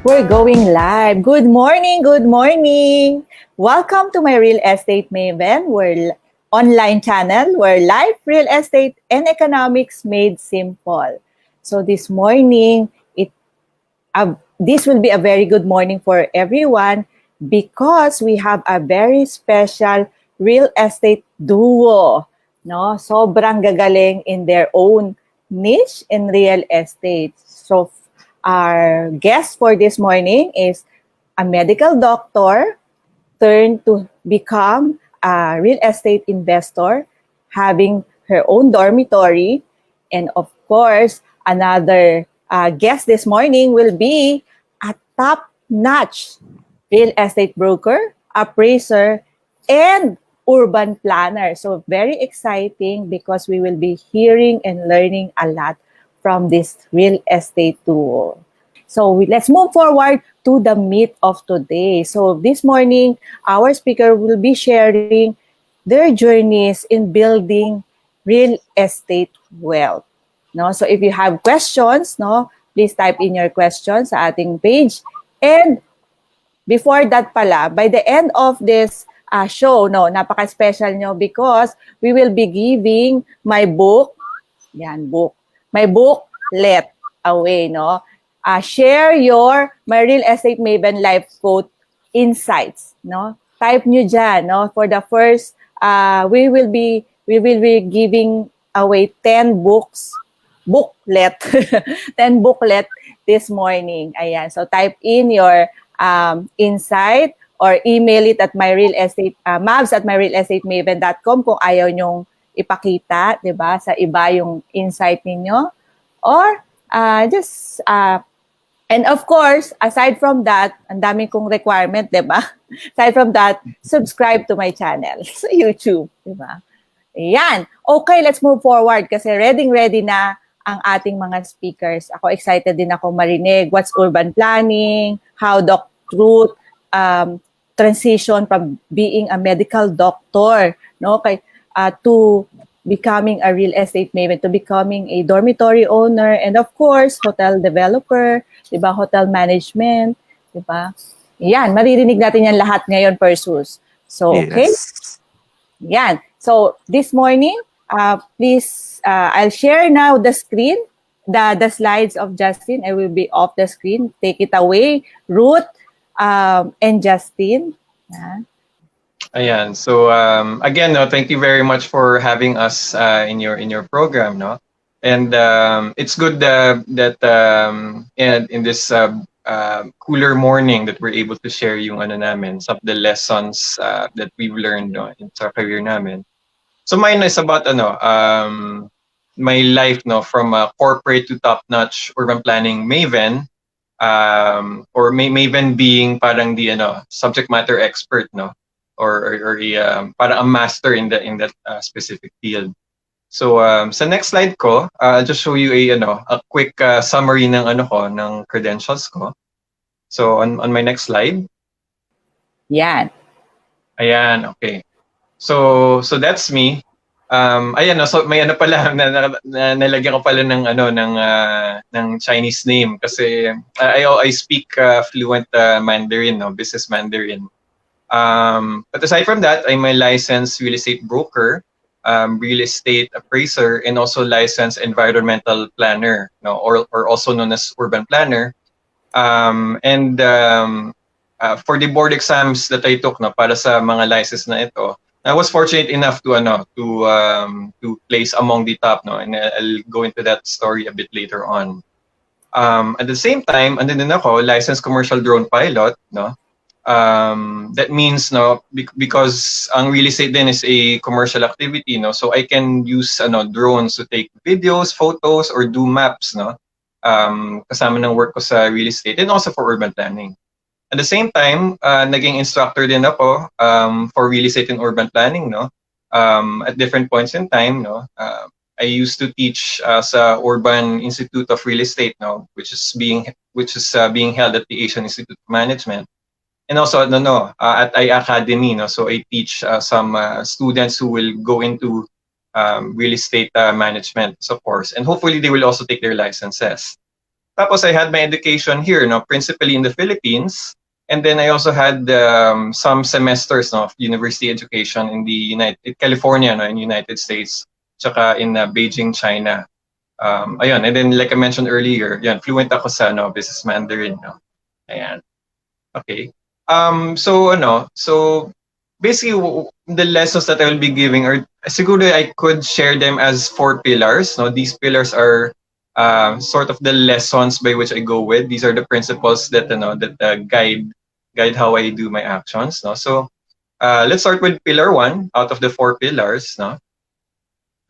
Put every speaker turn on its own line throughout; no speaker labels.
We're going live. Good morning, good morning. Welcome to my Real Estate Maven, online channel where life, real estate, and economics made simple. So this morning, this will be a very good morning for everyone because we have a very special real estate duo. No, sobrang gagaling in their own niche in real estate. So our guest for this morning is a medical doctor turned to become a real estate investor, having her own dormitory. And of course, another guest this morning will be a top-notch real estate broker, appraiser, and urban planner. So very exciting because we will be hearing and learning a lot from this real estate duo. So let's move forward to the meat of today. So this morning, our speaker will be sharing their journeys in building real estate wealth. No? So if you have questions, no, please type in your questions sa ating page. And before that pala, by the end of this show, no, napaka-special nyo because we will be giving my book, my booklet away, no? Share your My Real Estate Maven Life Quote Insights, no? Type nyo dyan, no? For the first, we will be giving away 10 booklet, 10 booklet this morning. Ayan, so type in your insight or email it at mavs@myrealestatemavn.com kung ayaw nyong ipakita, 'di ba, sa iba yung insight ninyo. Or and of course, aside from that, ang daming kong requirement, 'di ba? Aside from that, subscribe to my channel sa YouTube, 'di ba? Ayan. Okay, let's move forward kasi ready na ang ating mga speakers. Ako excited din ako marinig what's urban planning, how Doc Truth transition from being a medical doctor, no, to becoming a real estate maven, to becoming a dormitory owner, and of course, hotel developer, diba, hotel management, diba? Yan, maririnig natin yan lahat ngayon, Persus. So, okay?
Yes.
Yan. So, this morning, please, I'll share now the screen, the slides of Justin. I will be off the screen. Take it away, Ruth and Justin.
Ayan. So again, no, thank you very much for having us in your program, no. And it's good that in this cooler morning that we're able to share yung namin, some of the lessons that we've learned, no, in sa career namin. So mine is about my life, no, from corporate to top-notch urban planning Maven, or Maven being parang the subject matter expert, no, or parang a master in that specific field. So sa next slide ko, I'll just show you a quick summary ng ng credentials ko. So on my next slide.
Yan.
Ayan, okay. So that's me. Ayan, so may pala nalagyan ko pala ng Chinese name kasi I speak fluent Mandarin, no, business Mandarin. But aside from that, I'm a licensed real estate broker, real estate appraiser, and also licensed environmental planner, no, or also known as urban planner. And for the board exams that I took, no, para sa mga license na ito, I was fortunate enough to place among the top, no, and I'll go into that story a bit later on. At the same time, andun din ako, licensed commercial drone pilot, no. That means, no, because ang real estate din is a commercial activity, no, so I can use drones to take videos, photos, or do maps, no, kasama ng work ko sa real estate and also for urban planning. At the same time, naging instructor din ako for real estate and urban planning, no, at different points in time, no. I used to teach sa Urban Institute of Real Estate, no, which is being held at the Asian Institute of Management. And also, at I-Academy, no, so I teach some students who will go into real estate management, of course, and hopefully they will also take their licenses. Tapos I had my education here, no, principally in the Philippines. And then I also had some semesters, no, of university education in the California, no, in United States, tsaka in Beijing, China. Ayun, and then like I mentioned earlier, yan, fluent ako sa business Mandarin, no. Ayan. Okay. So basically the lessons that I will be giving are siguro I could share them as 4 pillars, no. These pillars are sort of the lessons by which I go with. These are the principles that guide how I do my actions, no. So let's start with pillar 1 out of the 4 pillars, no.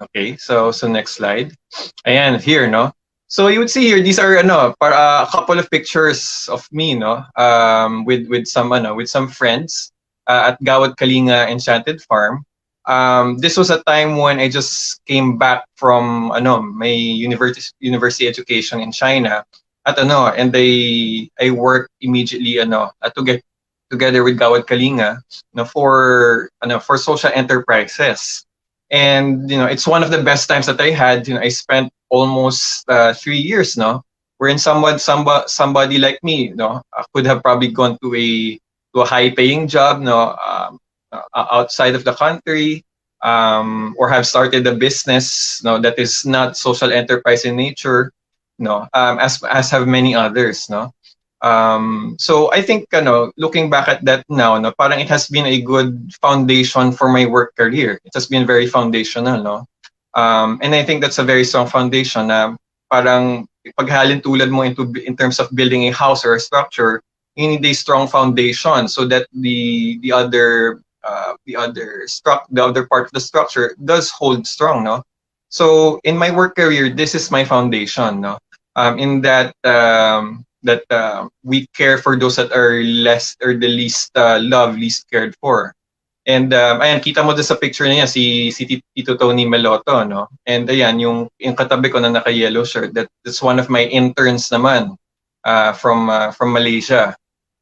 Okay, so next slide. Ayan, here, no. So you would see here, these are para a couple of pictures of me, no, with some friends at Gawad Kalinga Enchanted Farm. This was a time when I just came back from my university education in China and I worked immediately to get together with Gawad Kalinga for social enterprises. And it's one of the best times that I had. I spent almost 3 years, wherein somebody like me, could have probably gone to a high-paying job, outside of the country, or have started a business, that is not social enterprise in nature, as have many others, So I think, looking back at that now, parang it has been a good foundation for my work career. It has been very foundational, and I think that's a very strong foundation na parang paghalin tulad mo in terms of building a house or a structure, you need a strong foundation so that the other part of the structure does hold strong, So in my work career, this is my foundation, in that we care for those that are less or the least loved, least cared for. And ayan, kita mo sa picture niya si Tito Tony Meloto, And ayan, yung katabi ko na naka-yellow shirt, that's one of my interns naman from Malaysia.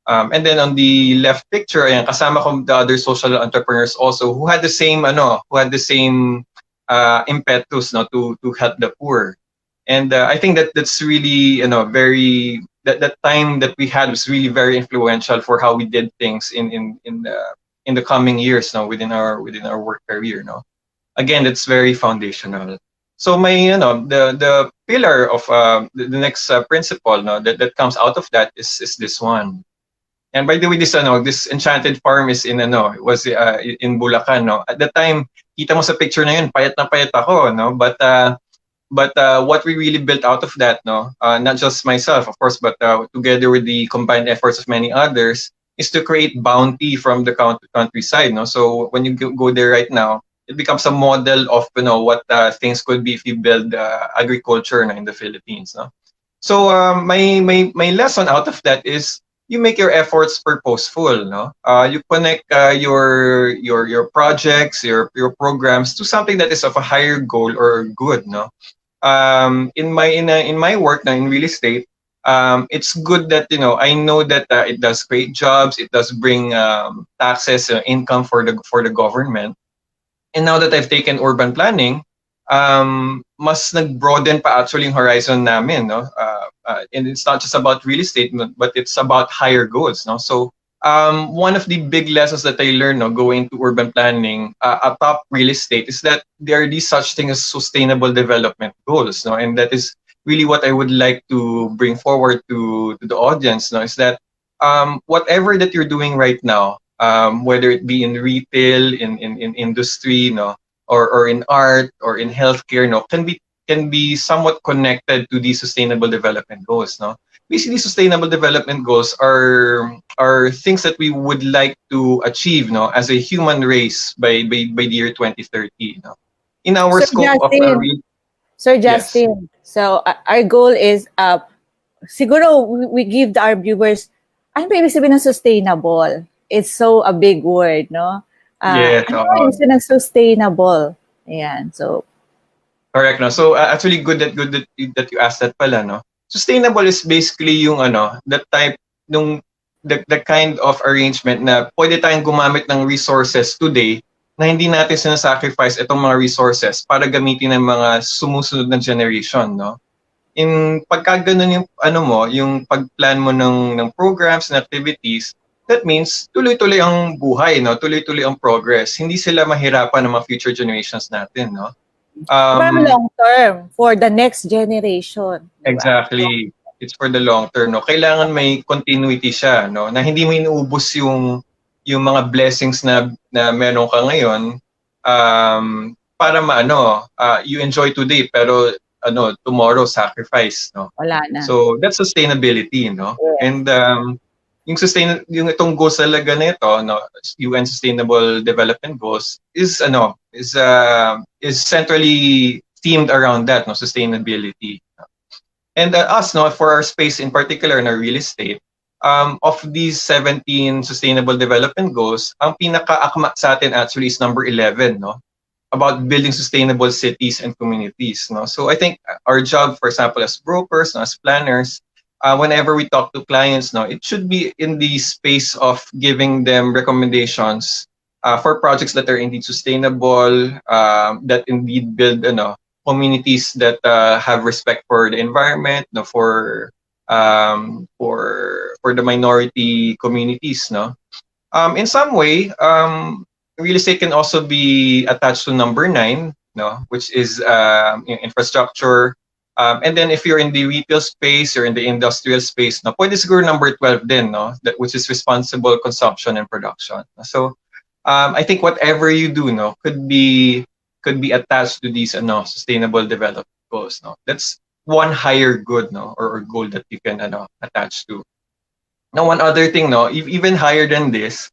And then on the left picture, ayan, kasama ko the other social entrepreneurs also who had the same impetus to help the poor. And I think that's really that time that we had was really very influential for how we did things in the coming years within our work career. Again, that's very foundational. So my the pillar of the next principle that comes out of that is this one. And by the way, this enchanted farm is in Bulacan. At the time, kita mo sa picture na yun, payat na payat ako, But what we really built out of that, not just myself, of course, but together with the combined efforts of many others, is to create bounty from the countryside. So when you go there right now, it becomes a model of what things could be if you build agriculture in the Philippines. So my lesson out of that is you make your efforts purposeful. You connect your projects, your programs to something that is of a higher goal or good. In my work now in real estate, it's good that I know that it does create jobs, it does bring taxes, income for the government. And now that I've taken urban planning, mas nag-broaden pa actually yung horizon namin, and it's not just about real estate, but it's about higher goals, So one of the big lessons that I learned going to urban planning atop real estate is that there are these such things as sustainable development goals, and that is really what I would like to bring forward to the audience, is that whatever that you're doing right now, whether it be in retail, in industry, or in art or in healthcare, can be somewhat connected to these sustainable development goals, Basically, sustainable development goals are things that we would like to achieve, as a human race by the year 2030, In our
Sir
scope
Justin, Sir Justin, so our goal is, siguro we give our viewers, ano ba ibig sabihin ng sustainable? It's so a big word,
Yes.
Ano ibig sabihin ng sustainable? Ayan, so.
Correct, So actually, good that you asked that pala, Sustainable is basically yung the type the kind of arrangement na pwede tayong gumamit ng resources today na hindi natin sinasacrifice itong mga resources para gamitin ng mga sumusunod na generation, in pagka ganun yung ano mo, yung pagplan mo ng programs and activities, that means tuloy-tuloy ang buhay, no? Tuloy-tuloy ang progress. Hindi sila mahirapan ng mga future generations natin, no?
Parang
Um,
long term for the next generation, di ba?
exactly. It's for the long term, no? Kailangan may continuity siya, no? Na hindi mo inuubos yung mga blessings na meron ka ngayon para maano, you enjoy today pero ano, tomorrow sacrifice, no?
Wala na.
So that's sustainability, no?
Yes.
And yung itong goals talaga nito, no, UN Sustainable Development Goals is centrally themed around that, no, sustainability. And us, no, for our space in particular in our real estate, of these 17 Sustainable Development Goals, ang pinaka-akma sa atin actually is number 11, no, about building sustainable cities and communities, no. So I think our job, for example, as brokers, no, as planners, whenever we talk to clients, no, it should be in the space of giving them recommendations for projects that are indeed sustainable, that indeed build communities that have respect for the environment, no, for the minority communities, no. In some way, real estate can also be attached to number 9, no, which is infrastructure. And then if you're in the retail space or in the industrial space, no, pwede siguro number 12 din, no, which is responsible consumption and production. So I think whatever you do, no, could be attached to these sustainable development goals, no. That's one higher good, no, or goal that you can attach to. Now, one other thing, no, even higher than this,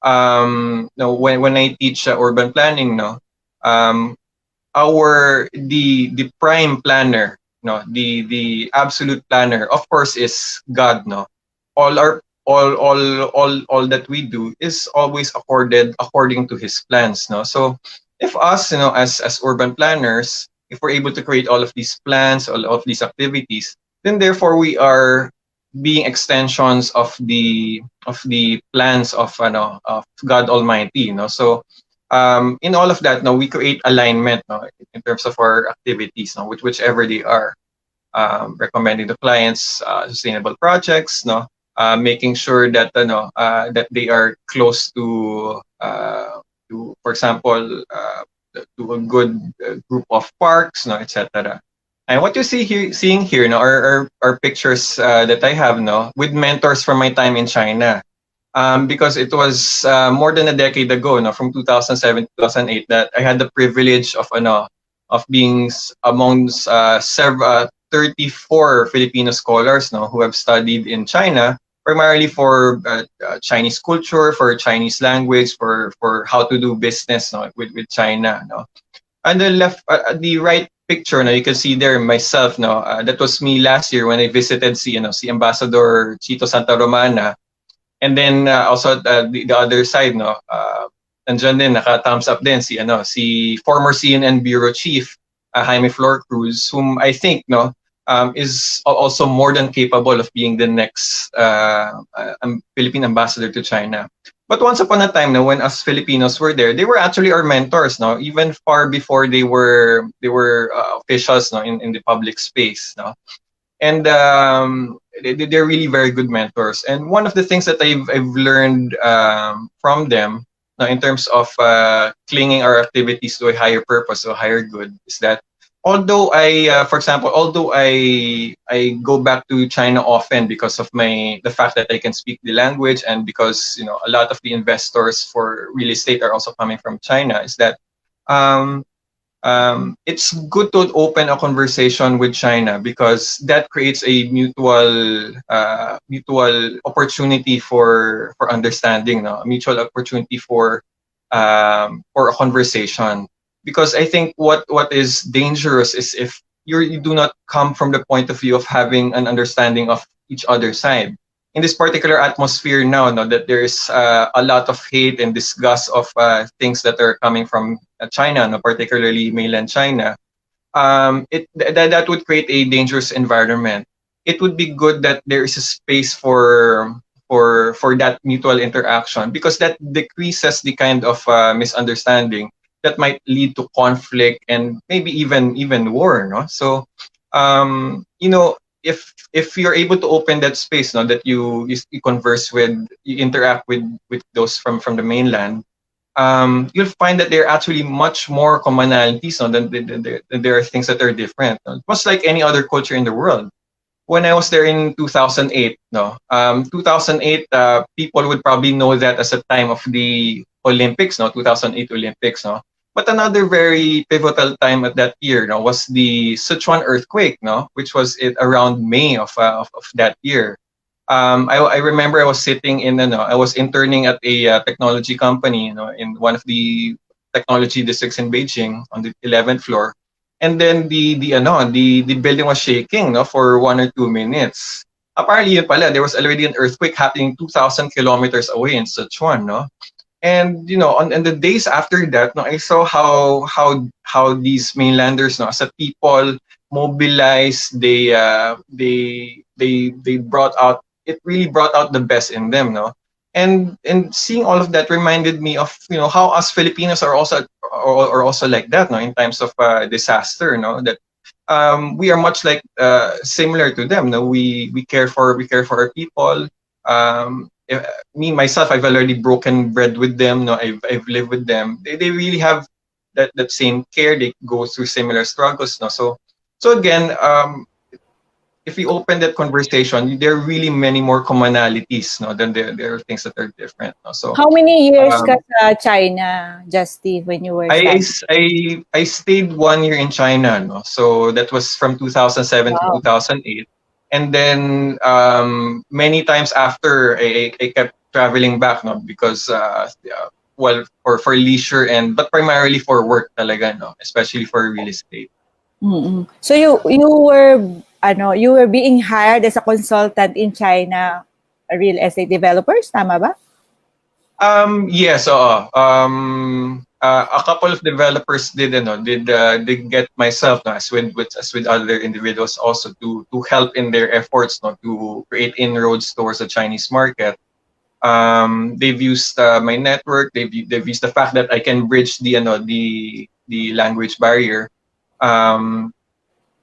no, when I teach urban planning, no, the prime planner, no, the absolute planner, of course, is God, no. All that we do is always according to His plans, no. So if us, as urban planners, if we're able to create all of these plans, all of these activities, then therefore we are being extensions of the plans of God Almighty, no. So in all of that, no, we create alignment, no, in terms of our activities, no, whichever they are, recommending to clients sustainable projects, no, making sure that that they are close to for example, to a good group of parks, no, etc. And what you seeing here, no, are pictures that I have, no, with mentors from my time in China. Because it was more than a decade ago, no, from 2007 to 2008, that I had the privilege of being amongst 34 Filipino scholars, no, who have studied in China, primarily for Chinese culture, for Chinese language, for how to do business, no, with China, no. And the right picture, no, you can see there myself, no, that was me last year when I visited si Ambassador Chito Santa Romana. And then also the other side, no, nandiyan din, naka-thumbs up din si former CNN bureau chief Jaime Flor Cruz, whom I think, no, is also more than capable of being the next Philippine ambassador to China. But once upon a time, no, when us Filipinos were there, they were actually our mentors, no, even far before they were officials, no, in the public space, no. And they're really very good mentors. And one of the things that I've learned from them, in terms of clinging our activities to a higher purpose, to a higher good, is that although for example, I go back to China often because of the fact that I can speak the language, and because a lot of the investors for real estate are also coming from China, is that it's good to open a conversation with China, because that creates a mutual opportunity for understanding, no? A mutual opportunity for a conversation. Because I think what is dangerous is if you do not come from the point of view of having an understanding of each other's side. In this particular atmosphere now, no, that there is a lot of hate and disgust of things that are coming from China, no, particularly mainland China, that would create a dangerous environment. It would be good that there is a space for that mutual interaction, because that decreases the kind of misunderstanding that might lead to conflict and maybe even war, no? So you know, if you're able to open that space, no, that you converse with, you interact with those from the mainland, you'll find that there are actually much more commonalities, no, than there are things that are different. No? Much like any other culture in the world. When I was there in 2008, no, 2008, people would probably know that as a time of the Olympics, no, 2008 Olympics, no. But another very pivotal time at that year, no, was the Sichuan earthquake, no, which was around May of that year. I remember I was sitting in, I was interning at a technology company, in one of the technology districts in Beijing on the 11th floor, and then the building was shaking, no, for 1 or 2 minutes. Apparently, yun pala, there was already an earthquake happening 2,000 kilometers away in Sichuan, no. And on the days after that, no, I saw how these mainlanders, no, as a people, mobilized. They brought out, it really brought out the best in them, no. And seeing all of that reminded me of how us Filipinos are also like that, no, in times of disaster, no, that we are much like similar to them, no. We care for our people. Me myself, I've already broken bread with them, no. I've lived with them. They really have that same care. They go through similar struggles, no. So again, if you open that conversation, there are really many more commonalities, no, than there are things that are different, no. So
How many years ka sa China, Justy, when you were
I,
studying?
I stayed 1 year in China, no. So that was from 2007 to
Wow.
2008, and then many times after, I kept traveling back, no, because well, for leisure, but primarily for work talaga, no, especially for real estate.
Mm-mm. So you were being hired as a consultant in China, real estate developers, tama ba?
Yes, a couple of developers did get myself, no, as with other individuals also, to help in their efforts, no, to create inroads towards the Chinese market. They've used my network. They've used the fact that I can bridge the language barrier. Um,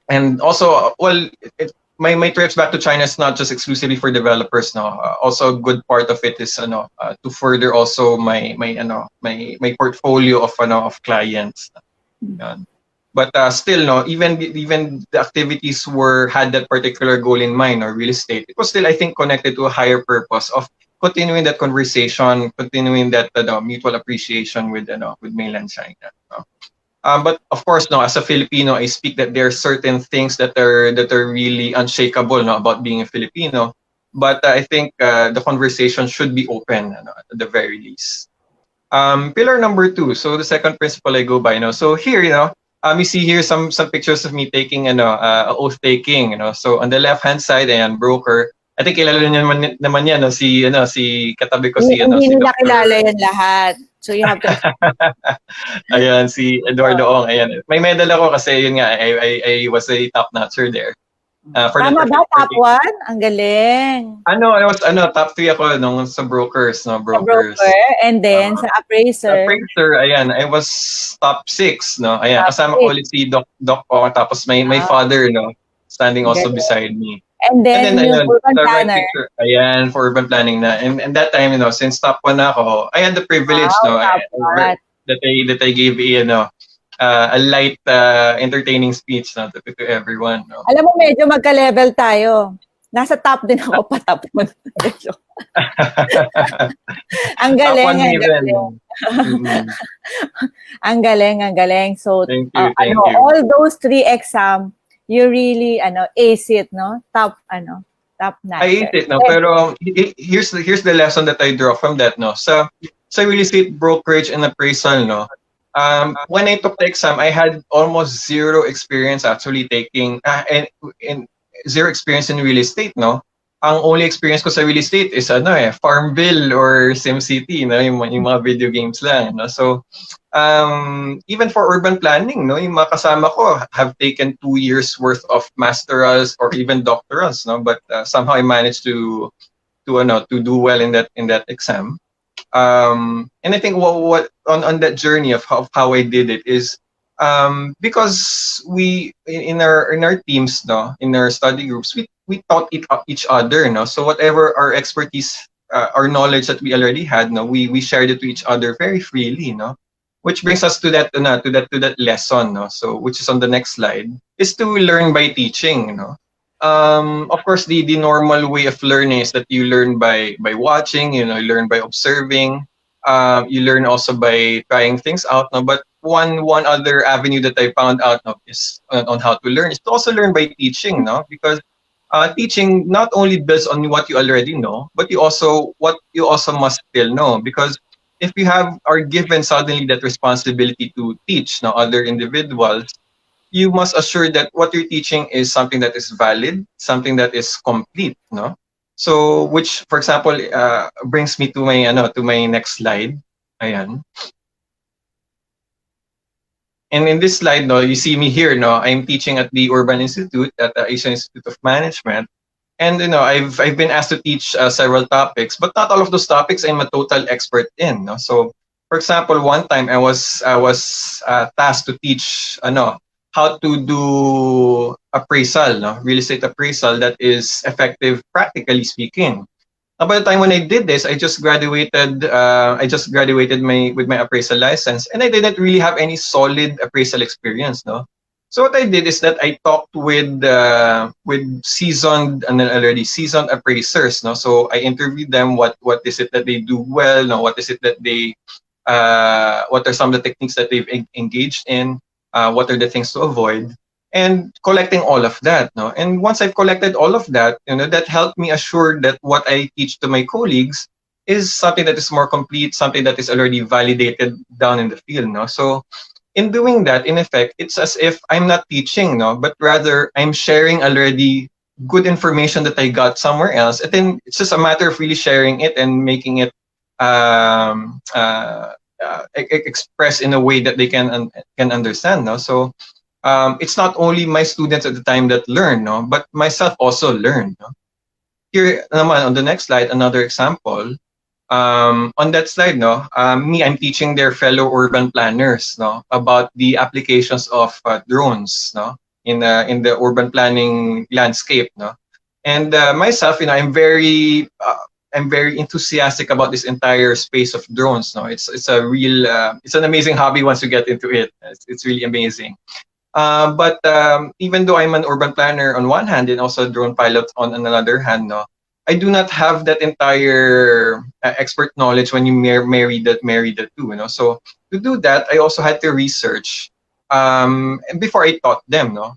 and also, well, my trips back to China is not just exclusively for developers, no. Also, a good part of it is to further also my portfolio of clients. Yan. But still, no, even the activities had that particular goal in mind, or real estate, it was still, I think, connected to a higher purpose of continuing that conversation, continuing that mutual appreciation with mainland China. No? But of course, no, as a Filipino, I speak that there are certain things that are really unshakable, no, about being a Filipino. But I think the conversation should be open, at the very least. Pillar number 2. So the second principle I go by, so here, you see here some pictures of me taking oath taking, So on the left hand side, ayan, broker. I think kilala niyo naman yan, no, si katabi ko,
Hindi
si
nila
Dr.
kilala yan lahat. So you have to
Ayan, si Eduardo Ong. Ayan. May medal ako kasi yun nga, I was a top notcher there. For the
Tama ba? Top
taking.
1? Ang galing.
I was top 3 ako nung sa brokers, no,
Sa
brokers.
broker and then sa appraiser.
Appraiser, ayan, I was top 6, no. Ayan,
Top
kasama ko
6.
ulit si Doc Ong, tapos my father, no, standing also
Galing.
beside me.
And
And then
then yung
ayun,
urban
the right
planner.
picture, ayan, for urban planning na. And that time, since top 1 na ako, I had the privilege,
Wow,
no,
top 1.
that I gave a light, entertaining speech, no, to everyone, no.
Alam mo, medyo magka-level tayo. Nasa top din ako pa top 1. Ang
Top
galing,
1
ang
Maven.
galing.
Mm-mm.
Ang galing, ang galing. So,
Thank you, thank you.
all those 3 exam, you really, ace it, no? Top notcher.
I ate it, no, pero here's the lesson that I draw from that, no. Sa real estate brokerage and appraisal, no. When I took the exam, I had almost zero experience actually taking and zero experience in real estate, no. Ang only experience ko sa real estate is Farmville or SimCity, no, yung mga video games lang, no. So even for urban planning, no, yung mga kasama ko have taken 2 years worth of masterals or even doctorals, no, but somehow I managed to do well in that exam. And I think what on that journey of how I did it is because we in our teams, no, in our study groups, we taught each other, no. So whatever our expertise, our knowledge that we already had, no, we shared it to each other very freely, no. Which brings us to that, to that lesson, no. So which is on the next slide, is to learn by teaching, no. Of course, the normal way of learning is that you learn by watching, you know, you learn by observing. You learn also by trying things out, no. But one other avenue that I found out of is on how to learn is to also learn by teaching, no, because teaching not only builds on what you already know, but what you also must still know, because if you are given suddenly that responsibility to teach now other individuals, you must assure that what you're teaching is something that is valid, something that is complete, no? So, which, for example, brings me to my next slide. Ayan. And in this slide, no, you see me here, no, I'm teaching at the Urban Institute, at the Asian Institute of Management. And, you know, I've been asked to teach several topics, but not all of those topics I'm a total expert in, no? So, for example, one time I was tasked to teach, how to do appraisal, no, real estate appraisal that is effective, practically speaking. Now, by the time when I did this, I just graduated. I just graduated with my appraisal license, and I didn't really have any solid appraisal experience, no. So what I did is that I talked with seasoned and then already seasoned appraisers, no. So I interviewed them. What is it that they do well? No, what is it that they what are some of the techniques that they've engaged in? What are the things to avoid? And collecting all of that, no. And once I've collected all of that, you know, that helped me assure that what I teach to my colleagues is something that is more complete, something that is already validated down in the field, no. So in doing that, in effect, it's as if I'm not teaching, no, but rather I'm sharing already good information that I got somewhere else, and then it's just a matter of really sharing it and making it express in a way that they can understand, no. So it's not only my students at the time that learn, no, but myself also learn, no? Here naman on the next slide, another example. On that slide, no, I'm teaching their fellow urban planners, no, about the applications of drones, no, in the urban planning landscape, no. And myself, you know, I'm very enthusiastic about this entire space of drones, no. It's it's an amazing hobby once you get into it. It's really amazing. But even though I'm an urban planner on one hand and also a drone pilot on another hand, no, I do not have that entire expert knowledge when you marry the two, you know. So to do that, I also had to research and before I taught them, no.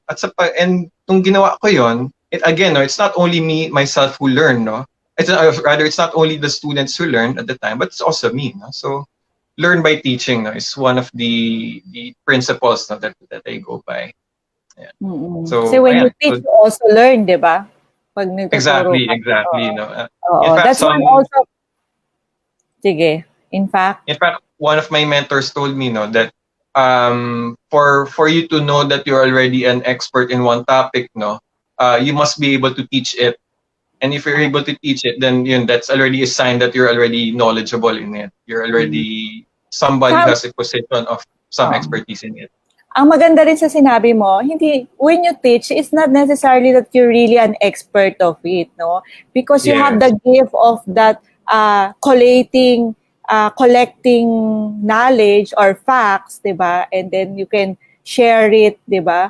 And nung ginawa ko yon, again, no, it's not only me myself who learn, no. Rather, it's not only the students who learned at the time, but it's also me, no. So learn by teaching, no, is one of the principles, no, that I go by. Yeah. So
Kasi when you
ayan.
teach, you also learn, di ba? Pag nagtuturo ka.
Exactly. No.
Oo.
In fact,
That's one also. Sige. In fact,
one of my mentors told me, no, that for you to know that you're already an expert in one topic, no, you must be able to teach it. And if you're able to teach it, then that's already a sign that you're already knowledgeable in it. You're already somebody who has a position of some expertise in it.
ang maganda rin sa sinabi mo, when you teach, it's not necessarily that you're really an expert of it, no? Because you have the gift of that collecting knowledge or facts, diba? And then you can share it, diba?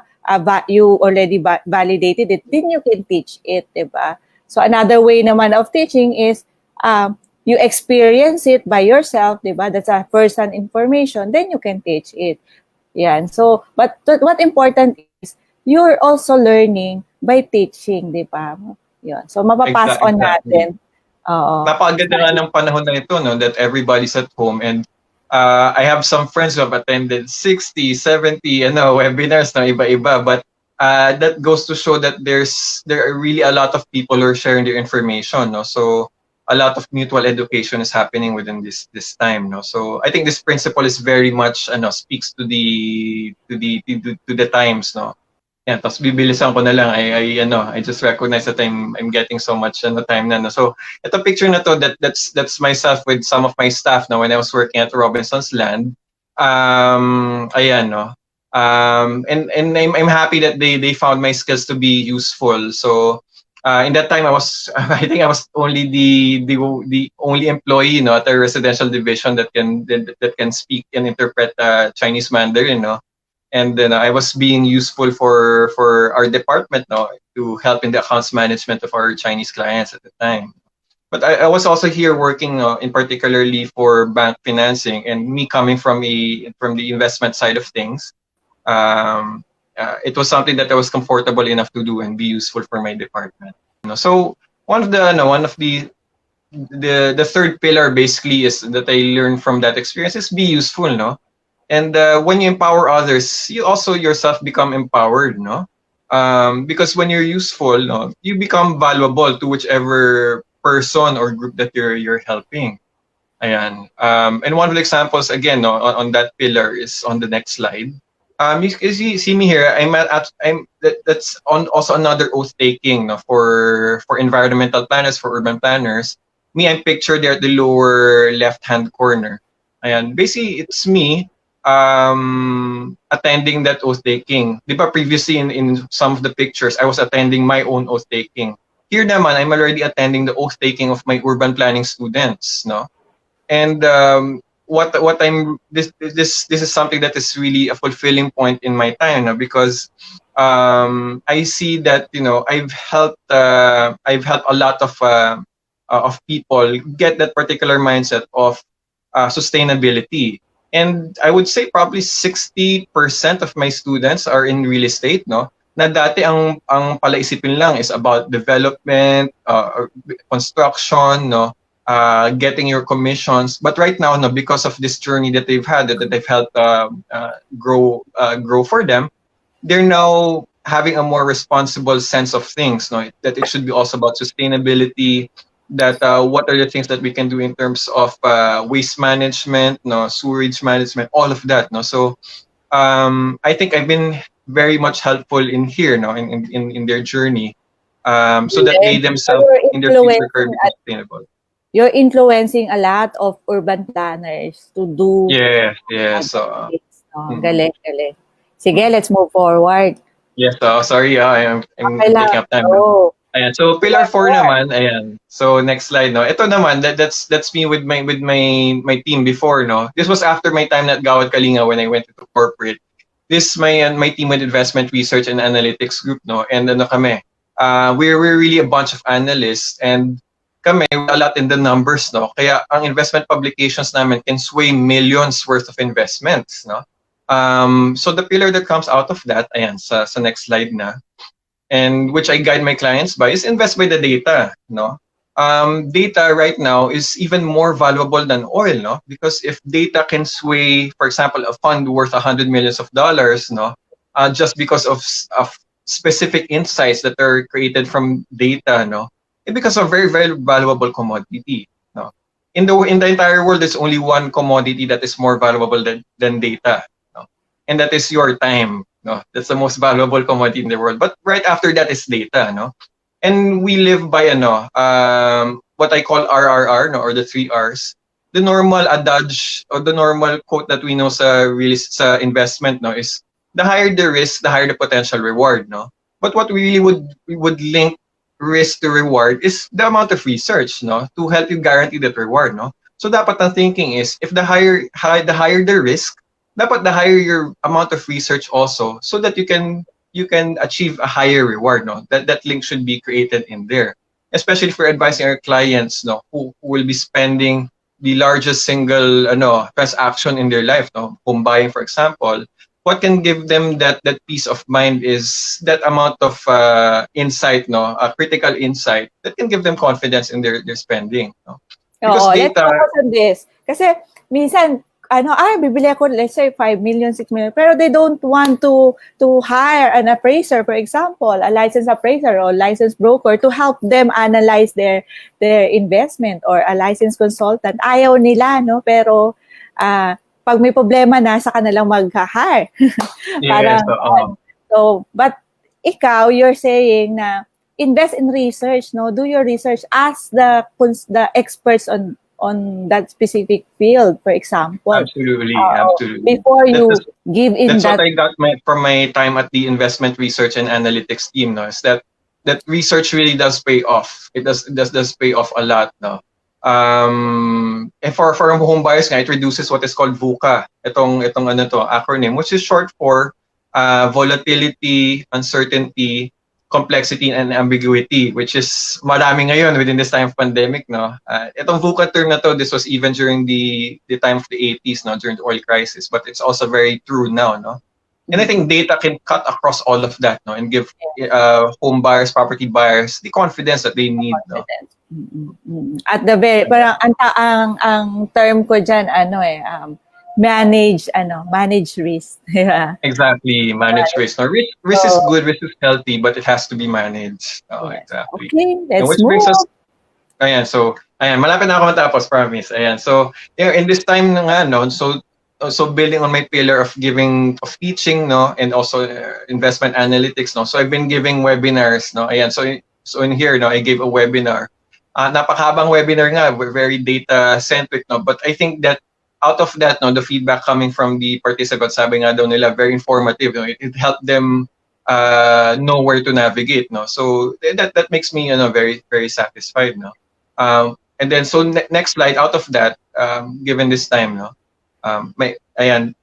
You already validated it, then you can teach it, diba? So another way naman of teaching is you experience it by yourself, diba? That's a first-hand information, then you can teach it. Yan. So, but what important is you're also learning by teaching, di ba? Yan. So, mapapass on natin.
Napakaganda nga ng panahon na ito, no, that everybody's at home, and I have some friends who have attended 60, 70, webinars na iba-iba, but that goes to show that there are really a lot of people who are sharing their information, no? So a lot of mutual education is happening within this time, no. So I think this principle is very much speaks to the times, no. Yan, tapos bibilisan ko na lang, I just recognize that I'm getting so much time na, no. So ito picture na to, that's myself with some of my staff now when I was working at Robinson's Land. Ayan, no. And I'm happy that they found my skills to be useful. So in that time, I was I think I was only the only employee, at a residential division that can speak and interpret Chinese Mandarin, And then I was being useful for our department, to help in the accounts management of our Chinese clients at the time. But I was also here working in particularly for bank financing, and me coming from the investment side of things. It was something that I was comfortable enough to do and be useful for my department. So one of the third pillar basically is that I learned from that experience is be useful, no. And when you empower others, you also yourself become empowered, no. Because when you're useful, no, you become valuable to whichever person or group that you're helping. Ayan. And one of the examples again, no, on that pillar is on the next slide. You see me here. That's on also another oath taking, no, for environmental planners, for urban planners. Me, I'm pictured there at the lower left hand corner. Ayan. Basically, it's me attending that oath taking. Di ba previously in some of the pictures, I was attending my own oath taking. Here naman, I'm already attending the oath taking of my urban planning students, no? And what I'm this is something that is really a fulfilling point in my time, no? Because I see that I've helped a lot of people get that particular mindset of sustainability. And I would say probably 60% of my students are in real estate, no? Na dati ang palaisipin lang is about development, construction, no? Getting your commissions. But right now, no, because of this journey that they've had, that they've helped grow for them, they're now having a more responsible sense of things, no? That it should be also about sustainability, that what are the things that we can do in terms of waste management, no, sewerage management, all of that, no. So I think I've been very much helpful in here, no, in their journey, so that they themselves in their future career become sustainable.
You're influencing a lot of urban planners to do.
Yes.
Galing, galing. Sige, let's move forward.
Yes, sorry, I'm
Okay lang.
taking up time.
Oh.
Ayan, so pillar 4 naman, ayan. So next slide, no. Ito naman, that's me with my team before, no. This was after my time at Gawad Kalinga when I went into corporate. This my team with investment research and analytics group, no. And ano kami, we're really a bunch of analysts, and kami a lot in the numbers, no. Kaya ang investment publications namin can sway millions worth of investments, no. So the pillar that comes out of that, ayan, sa next slide na, and which I guide my clients by, is invest by the data, no? Data right now is even more valuable than oil, no? Because if data can sway, for example, a fund worth $100 million, no, just because of specific insights that are created from data, no, it becomes a very, very valuable commodity, no? In the entire world, there's only one commodity that is more valuable than data, no? And that is your time. No, that's the most valuable commodity in the world. But right after that is data, no? And we live by what I call RRR, no, or the 3 R's. The normal adage or the normal quote that we know sa investment, no, is the higher the risk, the higher the potential reward, no? But what we really would link risk to reward is the amount of research, no, to help you guarantee that reward, no? So dapat ang thinking is, if the higher the risk, dapat the higher your amount of research also, so that you can achieve a higher reward, no? That link should be created in there, especially for advising our clients, no, who will be spending the largest single transaction in their life, no? Home buying, for example. What can give them that peace of mind is that amount of insight, no, critical insight that can give them confidence in their spending, no?
Because let's focus on this. Kasi minsan, bibili ako, let's say, 5 million, 6 million, pero they don't want to hire an appraiser, for example, a licensed appraiser or licensed broker to help them analyze their investment, or a licensed consultant. Ayaw nila, no? Pero, pag may problema, nasa ka na lang mag-hire.
Yes,
but ikaw, you're saying na invest in research, no? Do your research, ask the experts on on that specific field, for example.
Absolutely, absolutely.
Before you
That's,
give in
that's
that.
what I got from my time at the investment research and analytics team. No, is that research really does pay off. It does pay off a lot. No. And for home buyers, nga, it reduces what is called VUCA. Itong ano to acronym, which is short for volatility, uncertainty, complexity, and ambiguity, which is marami ngayon within this time of pandemic, no? Itong VUCA term na to, this was even during the time of the 80s, no, during the oil crisis, but it's also very true now, no? And I think data can cut across all of that, no, and give home buyers, property buyers the confidence that they need, no.
At the very, parang ang term ko dyan, manage risk.
Exactly, manage risk. No, risk is good, risk is healthy, but it has to be managed. Oh,
Yes.
exactly.
Okay, let's
Which
move.
brings us, malapit na ako matapos, promise. So, in this time na nga, no, so building on my pillar of teaching, no, and also investment analytics, no. So I've been giving webinars, no. So in here, no, I gave a webinar. Napakahabang webinar nga, we're very data centric, no. But I think that out of that, no, the feedback coming from the participants, sabi nga daw nila, very informative. No? It helped them know where to navigate. No, so that makes me, very very satisfied. No, and then so next slide. Out of that, given this time, no,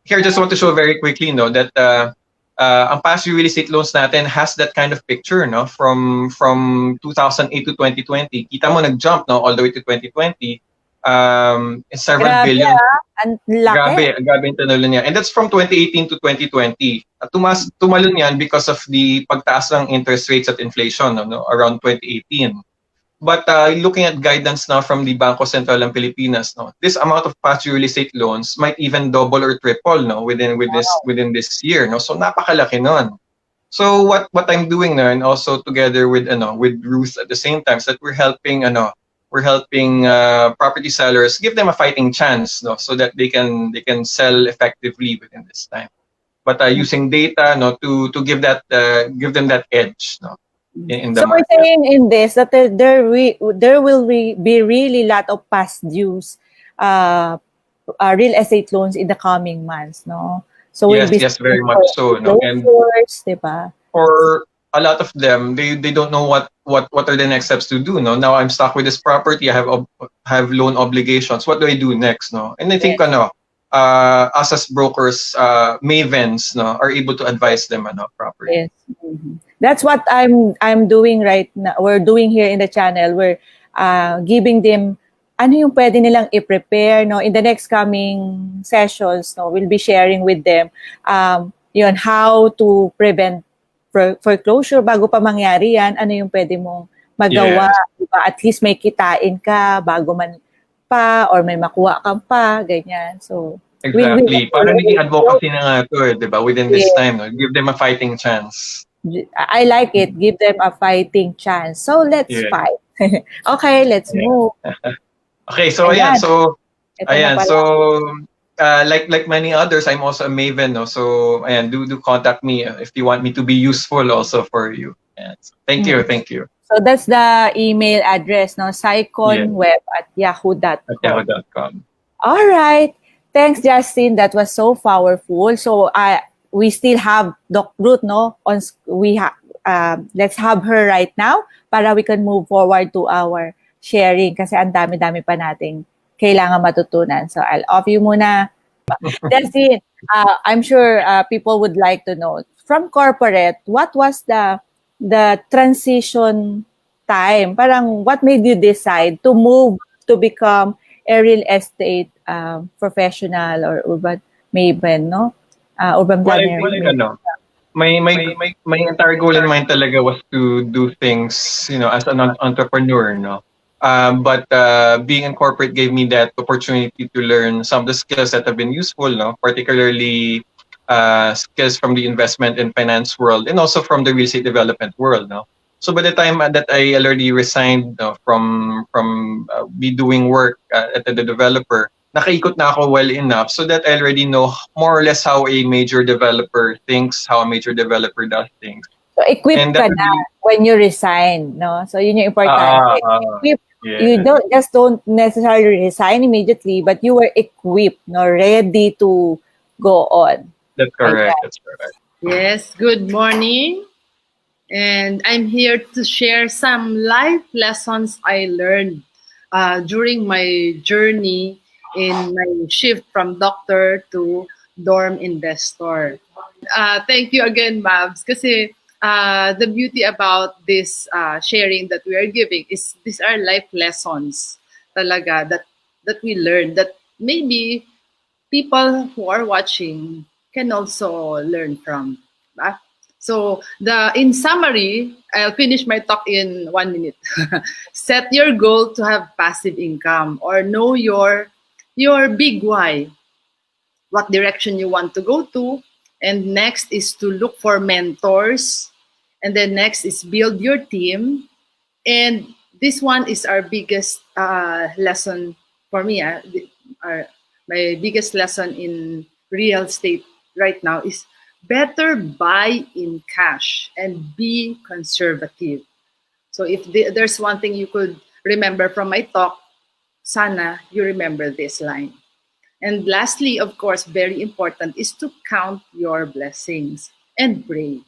here just want to show very quickly, no, that ang past real estate loans natin has that kind of picture, no, from 2008 to 2020. Kita mo nag-jump, no, all the way to 2020. Several billion.
Ang laki.
Grabe yung tanolo niya. And that's from 2018 to 2020. Tumalon yan because of the pagtaas ng interest rates at inflation, no, around 2018. But looking at guidance now from the Bangko Sentral ng Pilipinas, no, this amount of past real estate loans might even double or triple, no, within this year, no. So napakalaki nun. So what I'm doing now, and also together with Ruth at the same time, is that we're helping property sellers, give them a fighting chance, no, so that they can sell effectively within this time. But using data, no, to give them that edge, no. In the
so
market.
we're saying in this that there will be really lot of past dues real estate loans in the coming months, no? So
yes, very much so, no. And
diba?
for a lot of them, they don't know what are the next steps to do, no. Now I'm stuck with this property, I have loan obligations. What do I do next, no? And I think us as brokers, Mavens, no, are able to advise them properly.
Yes. Mm-hmm. That's what I'm doing right now. We're doing here in the channel. We're giving them ano yung pwede nilang i-prepare, no, in the next coming sessions, no. We'll be sharing with them yun, how to prevent foreclosure bago pa mangyari yan. Ano yung pwede mong magawa, diba? At least may kitain ka bago man pa or may makuha ka pa, ganyan. So
exactly. Parang naging advocacy na nga ito, diba? Within this time, no? Give them a fighting chance.
I like it. Give them a fighting chance. So let's fight. Okay, let's move.
Okay, so like many others, I'm also a Maven, no. So do contact me if you want me to be useful also for you. So, thank you.
So that's the email address, no, saiconweb@yahoo.com. All right. Thanks, Justin. That was so powerful. So we still have Doc Ruth, no? Let's have her right now para we can move forward to our sharing kasi ang dami-dami pa nating kailangan matutunan. So I'll off you muna. Justin, I'm sure people would like to know, from corporate, what was the transition time? Parang what made you decide to move to become a real estate professional or urban Maven, no? Urban planner.
My entire goal in mind talaga was to do things, as an entrepreneur, no. But being in corporate gave me that opportunity to learn some of the skills that have been useful, no, particularly skills from the investment and finance world, and also from the real estate development world, no. So by the time that I already resigned from be doing work at the developer, nakaikot na ako well enough so that I already know more or less how a major developer thinks, how a major developer does things.
So equipped ka na when you resign, no? So yun yung importante. You don't necessarily resign immediately, but you were equipped, ready to go on.
That's correct.
Ayan.
That's correct.
Yes, good morning. And I'm here to share some life lessons I learned during my journey in my shift from doctor to dorm investor. Thank you again, Mabs, kasi the beauty about this sharing that we are giving is these are life lessons talaga that we learn that maybe people who are watching can also learn from. Diba? So in summary, I'll finish my talk in 1 minute. Set your goal to have passive income or know your big why, what direction you want to go to. And next is to look for mentors. And then next is build your team. And this one is our biggest lesson for me. My biggest lesson in real estate right now is better buy in cash and be conservative. So if there's one thing you could remember from my talk, sana you remember this line. And lastly, of course, very important is to count your blessings and pray.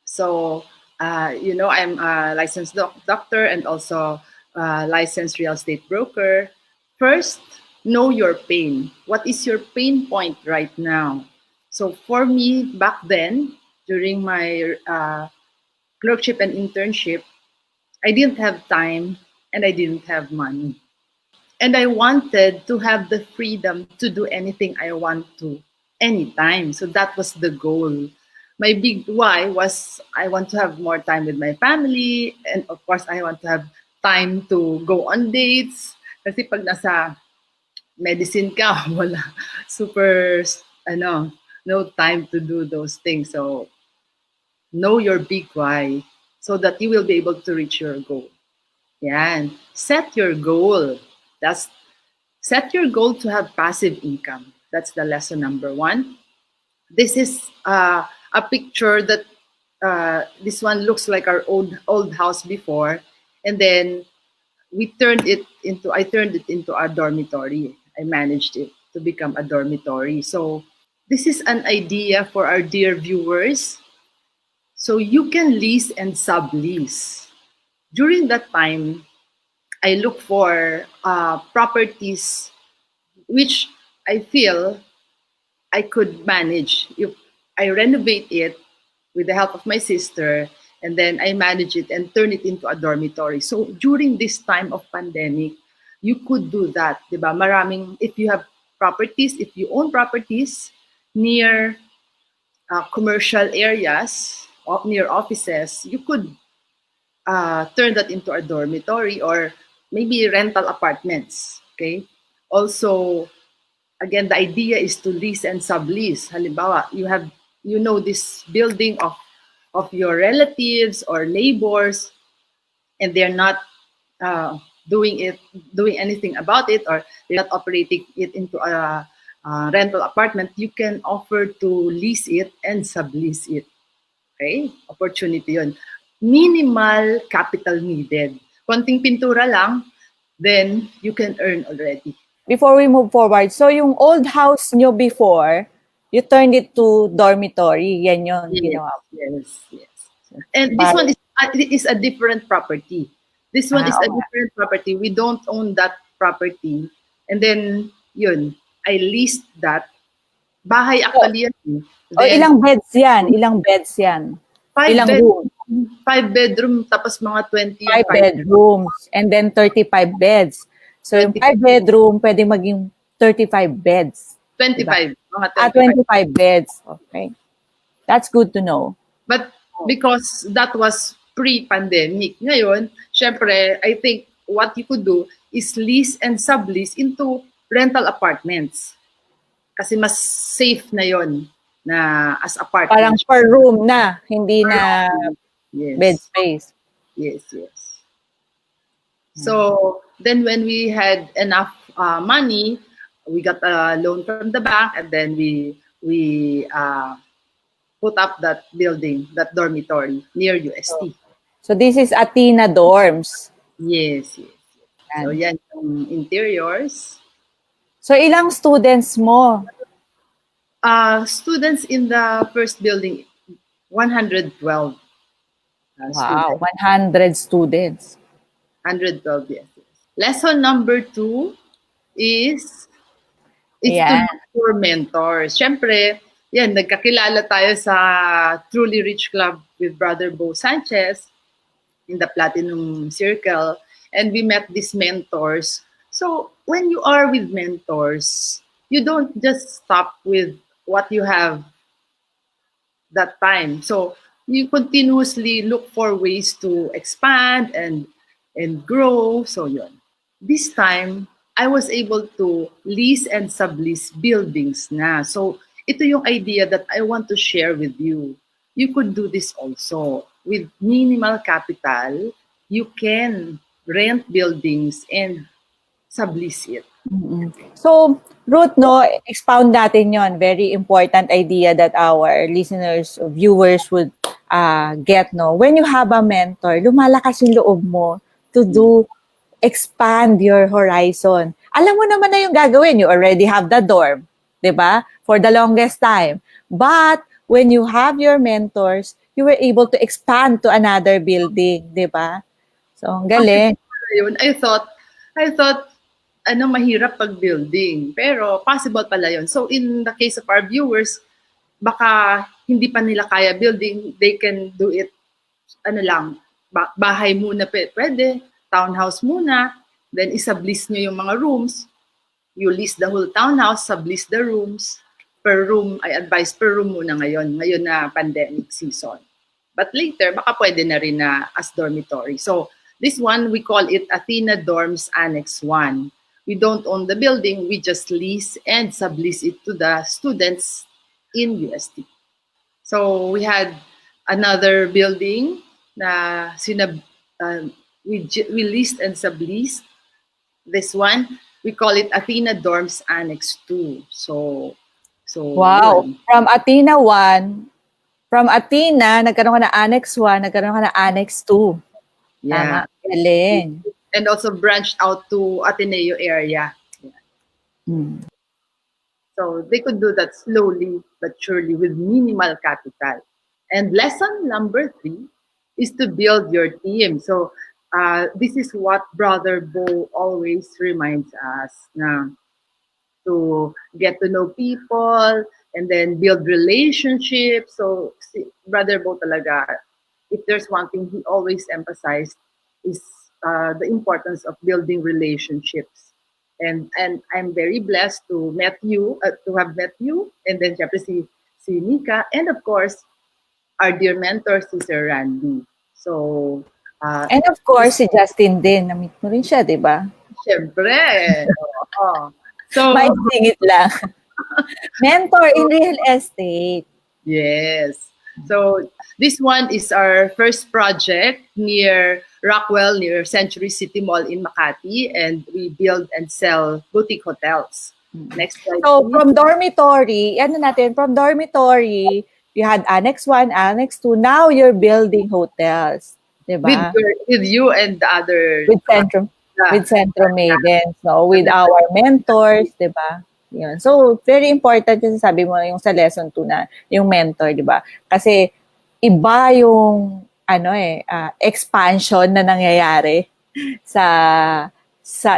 So, I'm a licensed doctor and also a licensed real estate broker. First, know your pain. What is your pain point right now? So, for me, back then, during my clerkship and internship, I didn't have time and I didn't have money. And I wanted to have the freedom to do anything I want to anytime. So that was the goal. My big why was I want to have more time with my family. And of course, I want to have time to go on dates. Kasi pag nasa medicine ka, wala. Super, no time to do those things. So know your big why so that you will be able to reach your goal. Yan. Set your goal. Set your goal to have passive income. That's the lesson number 1. This is a picture that this one looks like our old house before, and then I turned it into a dormitory. I managed it to become a dormitory. So this is an idea for our dear viewers. So you can lease and sublease. During that time, I look for properties which I feel I could manage. If I renovate it with the help of my sister, and then I manage it and turn it into a dormitory. So during this time of pandemic, you could do that, diba? If you have properties, if you own properties near commercial areas, or near offices, you could turn that into a dormitory or maybe rental apartments. Okay. Also, again, the idea is to lease and sublease. Halimbawa, this building of your relatives or neighbors, and they're not doing anything about it, or they're not operating it into a rental apartment. You can offer to lease it and sublease it. Okay? Opportunity yun. Minimal capital needed. Konting pintura lang, then you can earn already.
Before we move forward, so yung old house nyo before, you turned it to dormitory. Yan yun ginawa.
Yes. And this one is a different property. This one is a different property. We don't own that property. And then, yun, I leased that. Bahay actually yan.
Ilang beds yan? Ilang beds yan? Ilang room?
5 bedroom, tapos mga 20.
5 bedrooms, and then 35 beds. So yung 5 bedroom, pwede maging 35 beds.
25.
Diba? 25 beds. Okay. That's good to know.
But because that was pre-pandemic, ngayon, syempre, I think what you could do is lease and sublease into rental apartments. Kasi mas safe na yon na as apartment.
Parang per room na, hindi na bed space.
Yes. So then when we had enough money, we got a loan from the bank, and then we put up that building, that dormitory near UST.
So this is Athena Dorms.
Yes. So yan yung interiors.
So ilang students mo?
Students in the first building, 112
Wow,
students.
100 students.
112, yes. Lesson number 2 is to
Ayan.
look for mentors. Siyempre, yan, nagkakilala tayo sa Truly Rich Club with Brother Bo Sanchez in the Platinum Circle, and we met these mentors. So when you are with mentors, you don't just stop with what you have that time. So you continuously look for ways to expand and grow. So yun. This time, I was able to lease and sublease buildings na. So ito yung idea that I want to share with you. You could do this also. With minimal capital, you can rent buildings and sublease it.
So, Ruth, no, expound natin yon. Very important idea that our listeners, viewers would get, no. When you have a mentor, lumalakas yung loob mo to expand your horizon. Alam mo naman na yung gagawin. You already have the dorm, di ba? For the longest time. But, when you have your mentors, you were able to expand to another building, di ba? So, ang galing.
Yun, I thought, mahirap pag building. Pero possible pala yun. So in the case of our viewers, baka hindi pa nila kaya building, they can do it, bahay muna pwede, townhouse muna, then isublease nyo yung mga rooms, you lease the whole townhouse, sublease the rooms, per room, I advise per room muna ngayon na pandemic season. But later, baka pwede na rin na as dormitory. So this one, we call it Athena Dorms Annex 1. We don't own the building, we just lease and sublease it to the students in UST. So we had another building na we leased and subleased. This one, we call it Athena Dorms Annex 2. So
wow,
yun.
From Athena 1, from Athena, nagkaroon ka na Annex 1, nagkaroon ka na Annex 2.
Yeah.
Tama, galing.
And also branched out to Ateneo area.
Hmm.
So they could do that slowly but surely with minimal capital. And lesson number 3 is to build your team. So this is what Brother Bo always reminds us na to get to know people and then build relationships. So Brother Bo talaga, if there's one thing he always emphasized is the importance of building relationships. And I'm very blessed to have met you, and then syempre si Nika, and of course our dear mentor si Sir Randy. So
And of course, si Justin din, na-meet mo rin siya, di ba?
syempre. So
May singit lang. Mentor in real estate.
yes. So this one is our first project near Rockwell, near Century City Mall in Makati, and we build and sell boutique hotels. Next slide,
So,
please.
from dormitory, from dormitory, you had Annex 1, Annex 2, now you're building hotels. Di ba?
With you and the other
With Centro Maven, no? With our mentors, di ba? Yun. So, very important yung sabi mo yung sa lesson 2 na yung mentor, di ba? Kasi iba yung expansion na nangyayari sa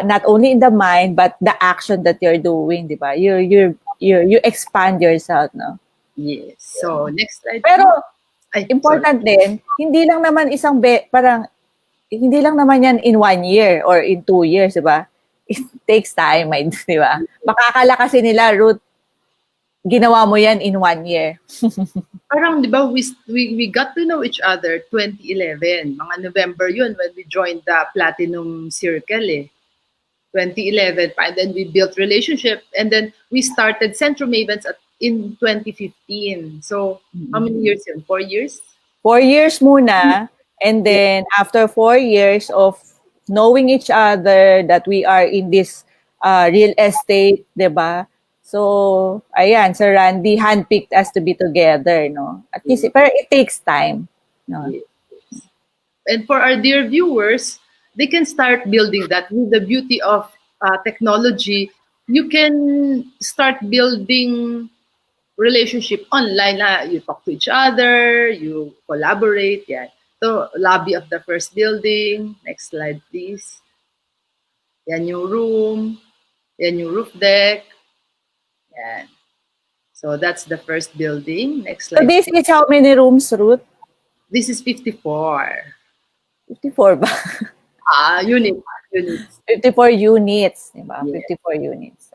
not only in the mind but the action that you're doing, di ba? You expand yourself, no?
Yes. So, next slide.
Pero
Ay,
important din, hindi lang naman hindi lang naman yan in 1 year or in 2 years, di ba? It takes time, di ba? Makakala kasi nila, Ruth, ginawa mo yan in 1 year.
Parang, di ba, we got to know each other 2011. Mga November yun when we joined the Platinum Circle, 2011. And then we built relationship. And then we started Centro Mavens in 2015. So, how many years yun? 4 years?
4 years muna. And then, after 4 years of knowing each other, that we are in this real estate, di ba? So, ayan, Sir Randy handpicked us to be together, no? At least, pero it takes time. No?
And for our dear viewers, they can start building that. With the beauty of technology, you can start building relationship online. You talk to each other, you collaborate. Yeah. So, lobby of the first building. Next slide, please. Yan yung room. Yan yung roof deck. Yan. So, that's the first building. Next
So
slide.
this is how many rooms, Ruth?
This is 54.
54 ba?
Units.
54 units, diba?
Yeah.
54 units.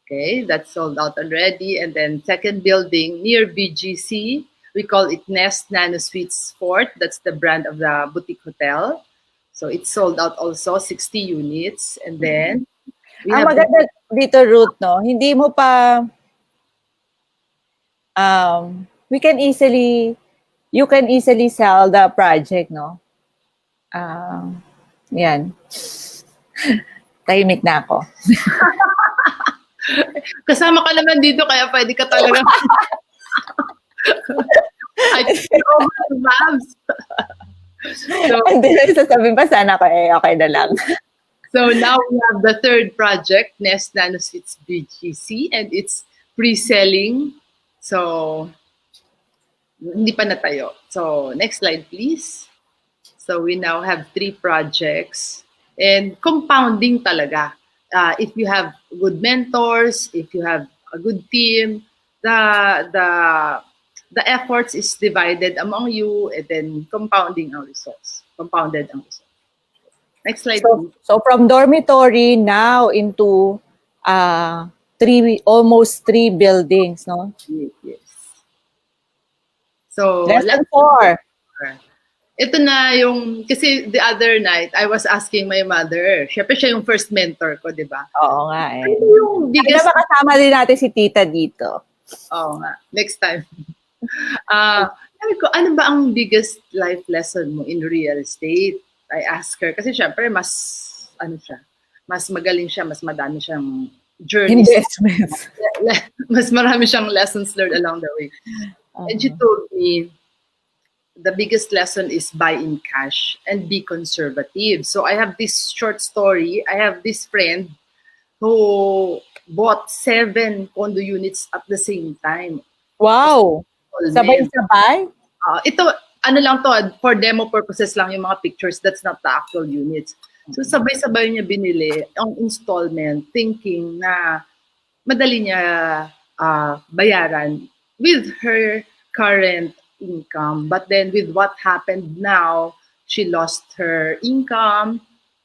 Okay, that's sold out already. And then second building near BGC, we call it Nest Nano Suites Fort. That's the brand of the boutique hotel. So it's sold out also, 60 units. And then we
Ang
have
maganda dito, Ruth, no? Hindi mo pa you can easily sell the project, no? Yan. Tahimik na ako.
kasama ka naman dito kaya pwede ka talaga. I think Babs. So,
Hindi na sasabihin pa sana ko, okay na lang.
So now we have the third project, Nest Nano Suites BGC, and it's pre-selling. So, hindi pa natayo. So, next slide, please. So, we now have 3 projects. And compounding talaga. If you have good mentors, if you have a good team, the efforts is divided among you, and then compounded ang results. Next slide, please.
So from dormitory now into almost 3 buildings, no?
Yes. So,
Lesson 4.
Ito na yung, kasi the other night, I was asking my mother, syempre siya yung first mentor ko, di ba?
Oo nga eh.
Ano yung biggest...
Sana makasama din natin si tita dito.
Oo nga, next time. Sabi ko, ano ba ang biggest life lesson mo in real estate? I asked her, kasi syempre mas magaling siya, mas madami siyang journeys.
Investments.
Mas marami siyang lessons learned along the way. And she told me, the biggest lesson is buy in cash and be conservative. So I have this short story. I have this friend who bought 7 condo units at the same time.
Wow! Sabay-sabay?
Ito, ano lang to, for demo purposes lang yung mga pictures. That's not the actual units. So sabay-sabay niya binili ang installment, thinking na madali niya bayaran with her current income. But then with what happened now, she lost her income,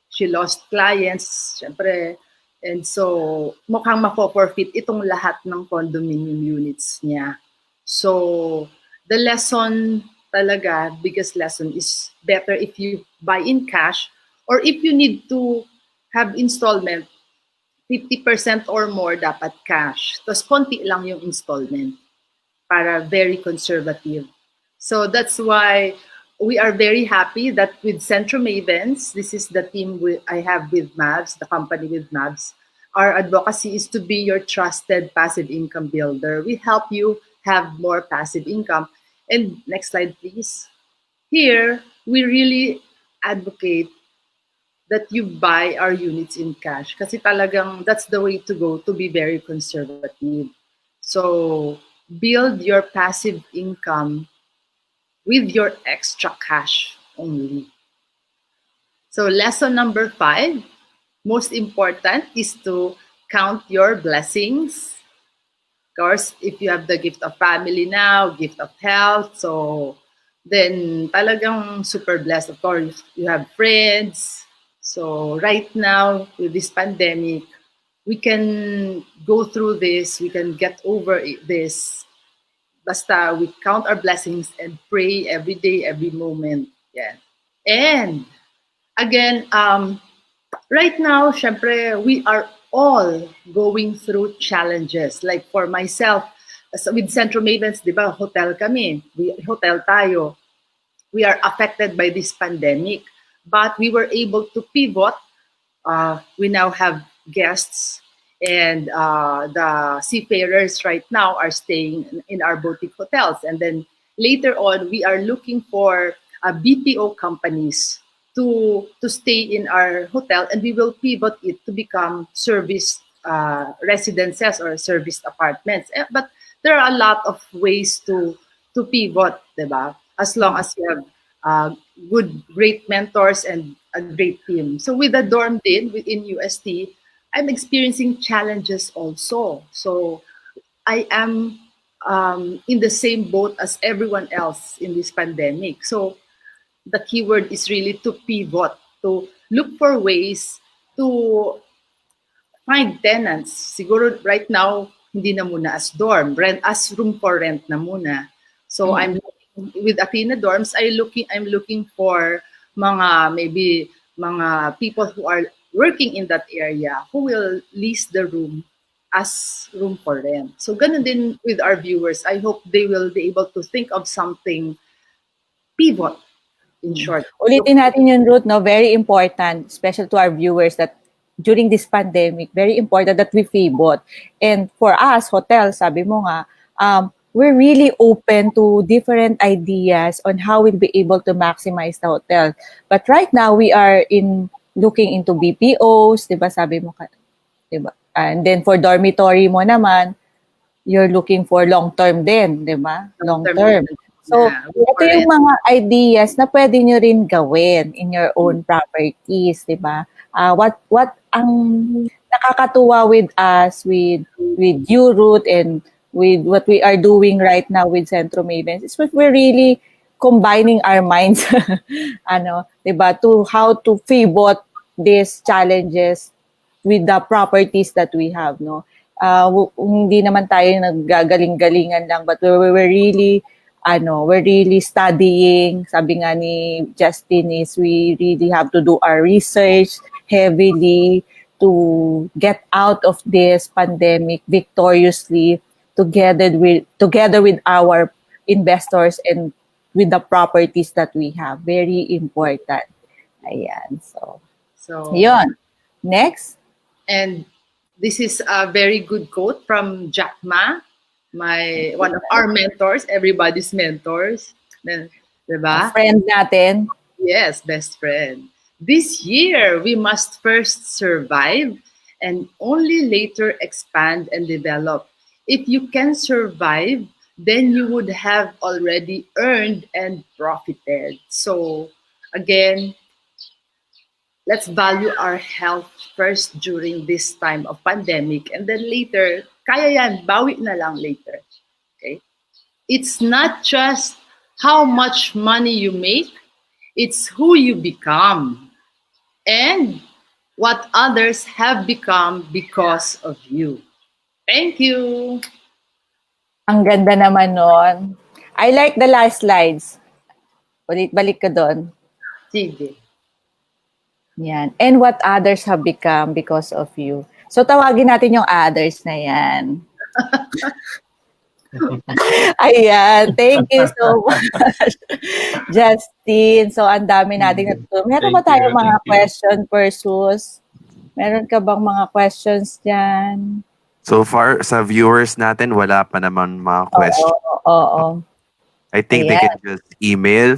she lost clients, syempre. And so, mukhang mafo-forfeit itong lahat ng condominium units niya. So, the lesson talaga, biggest lesson is better if you buy in cash, or if you need to have installment, 50% or more dapat cash. Tapos konti lang yung installment para very conservative. So that's why we are very happy that with Centro Mavens, this is the team I have with Mavs, the company with Mavs. Our advocacy is to be your trusted passive income builder. We help you have more passive income. And next slide, please. Here, we really advocate that you buy our units in cash. Kasi talagang that's the way to go, to be very conservative. So build your passive income with your extra cash only. So lesson number 5, most important is to count your blessings. Of course, if you have the gift of family now, gift of health, so then talagang super blessed. Of course, you have friends. So right now, with this pandemic, we can go through this, we can get over this. Basta we count our blessings and pray every day, every moment. Yeah. And again, right now, syempre, we are all going through challenges. Like for myself, with Centro Mavens, di ba, hotel kami. Hotel tayo. We are affected by this pandemic. But we were able to pivot. We now have guests, and the seafarers right now are staying in our boutique hotels. And then later on, we are looking for BPO companies to stay in our hotel, and we will pivot it to become service residences or serviced apartments. But there are a lot of ways to pivot, diba? As long as you have great mentors and a great team. So with the dorm din within UST, I'm experiencing challenges also. So I am in the same boat as everyone else in this pandemic. So the keyword is really to pivot, to look for ways to find tenants. Siguro right now, hindi na muna as dorm, rent as room for rent na muna. So I'm with Athena Dorms, I'm looking for maybe mga people who are working in that area who will lease the room as room for rent. So ganun din with our viewers. I hope they will be able to think of something pivot, in short.
Ulitin natin yung Ruth, no? Very important, especially to our viewers, that during this pandemic, very important that we pivot. And for us, hotel, sabi mo nga, we're really open to different ideas on how we'll be able to maximize the hotel. But right now, we are looking into BPOs, di ba? Sabi mo, di ba? And then for dormitory mo naman, you're looking for long-term din, di ba? Long-term. So, ito yung mga ideas na pwede nyo rin gawin in your own properties, di ba? What ang nakakatuwa with us, with you, Ruth, and with what we are doing right now with Centro Maven, is we're really combining our minds, diba, to how to pivot these challenges with the properties that we have, no? Hindi naman tayo naggagaling-galingan lang, but we're really studying. Sabi nga ni Justin is we really have to do our research heavily to get out of this pandemic victoriously together with our investors and with the properties that we have. Very important. Ayan. So yun. Next.
And this is a very good quote from Jack Ma, one of our mentors, everybody's mentors. Diba?
A friend natin.
Yes, best friend. This year, we must first survive and only later expand and develop. If you can survive, then you would have already earned and profited. So, again, let's value our health first during this time of pandemic, and then later, kaya yan, bawi na lang later. Okay? It's not just how much money you make, it's who you become and what others have become because of you. Thank you.
Ang ganda naman nun. I like the last slides. Balik ka doon.
Sige.
Yan. And what others have become because of you. So, tawagin natin yung others na yan. Ayan. Thank you so much, Justin. So, ang dami nating natutunan. Meron ba tayong mga question, Persus? Meron ka bang mga questions dyan?
So far, sa viewers natin, wala pa naman mga questions.
Oo.
I think they can just email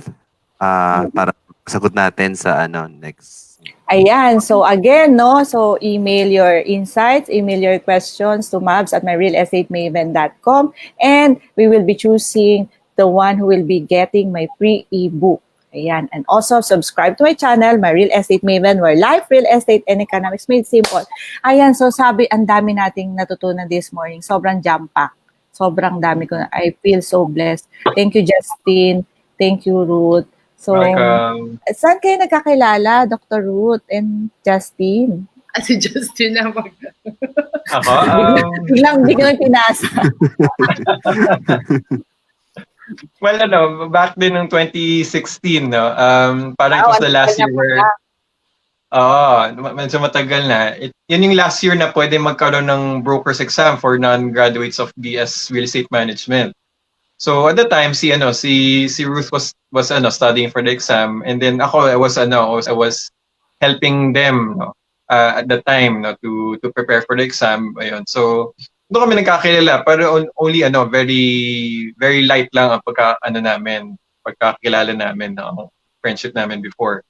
para sagot natin sa next.
Ayan. So again, no? So email your insights, email your questions to mabs@myrealestatemavn.com, and we will be choosing the one who will be getting my free ebook. Ayan. And also subscribe to my channel, My Real Estate Maven, where life, real estate, and economics made simple. Ayan. So ang dami nating natutunan this morning. Sobrang jam-pack. Sobrang dami ko. I feel so blessed. Thank you, Justin. Thank you, Ruth. So, saan kayo nagkakilala, Dr. Ruth and Justin?
Si Justin na mag...
Ako?
Biglang pinasa.
Well, back din ng 2016, no? Parang it was the last year where... medyo matagal na. Yun yung last year na pwede magkaroon ng broker's exam for non-graduates of BS Real Estate Management. So at the time, si Ruth was studying for the exam, and then ako I was helping them at the time to prepare for the exam. Ayun. So doon kami nagkakilala, pero only very very light lang ang pagkakilala namin, friendship namin before.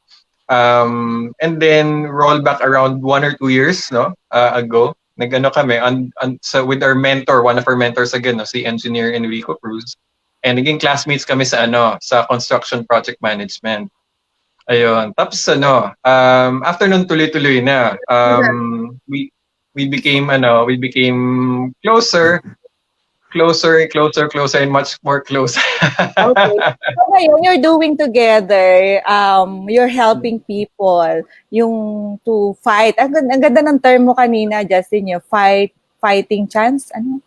And then roll back around 1 or 2 years no ago, nagano kami so with our mentor, one of our mentors again, no, si Engineer Enrico Cruz. And naging classmates kami sa construction project management. Ayun. Tapos after nun tuloy-tuloy na. We became closer, and much more close.
Okay. So ngayon, you're doing together, you're helping people, yung to fight. Ang ganda ng term mo kanina, Justin, yung fighting chance. Ano?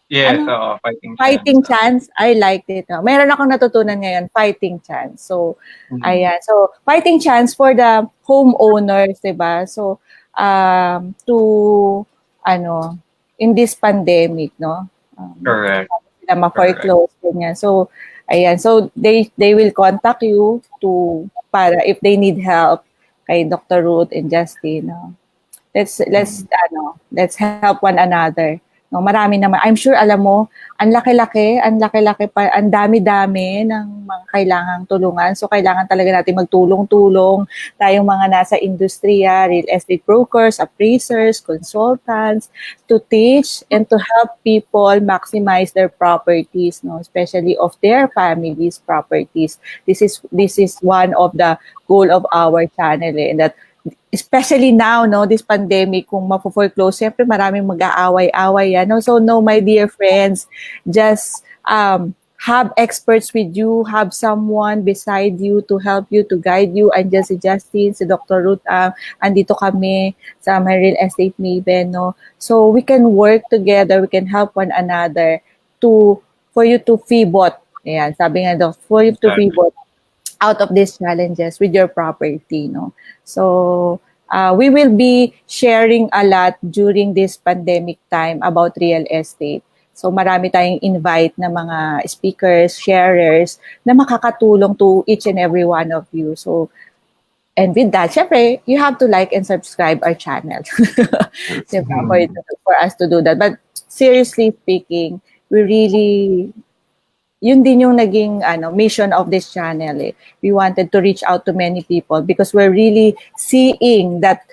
Yes,
Ano?
fighting
Chance. I liked it. Meron akong natutunan ngayon, fighting chance. So, ayan. So, fighting chance for the homeowners, diba? So, in this pandemic, no?
Correct.
Sila ma-foreclose, ganyan. So, ayan. So, they will contact you para if they need help kay Dr. Ruth and Justin. No? Let's help one another. No, marami naman. I'm sure alam mo, ang laki-laki pa, ang dami-dami ng mga kailangang tulungan. So kailangan talaga natin magtulong-tulong tayong mga nasa industriya, real estate brokers, appraisers, consultants to teach and to help people maximize their properties, no, especially of their families' properties. This is one of the goal of our channel and that especially now, no, this pandemic, kung mapo-foreclose, siyempre maraming mag-aaway-away yan. No? So, no, my dear friends, just have experts with you, have someone beside you to help you, to guide you. Andiyan si Justin, si Dr. Ruth, andito kami sa MyRealEstateMaven, no? So, we can work together, we can help one another for you to pivot. Ayan, sabi nga for you to pivot out of these challenges with your property, no? So, we will be sharing a lot during this pandemic time about real estate. So, marami tayong invite na mga speakers, sharers na makakatulong to each and every one of you. So, and with that, syempre, you have to like and subscribe our channel for us to do that. But seriously speaking, we really yun din yung naging mission of this channel. We wanted to reach out to many people because we're really seeing that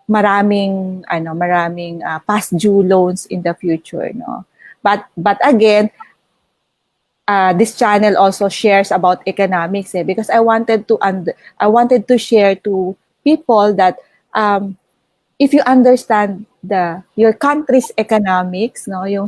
maraming past due loans in the future, no. But again, this channel also shares about economics, because I wanted to share to people that if you understand your country's economics, no, yung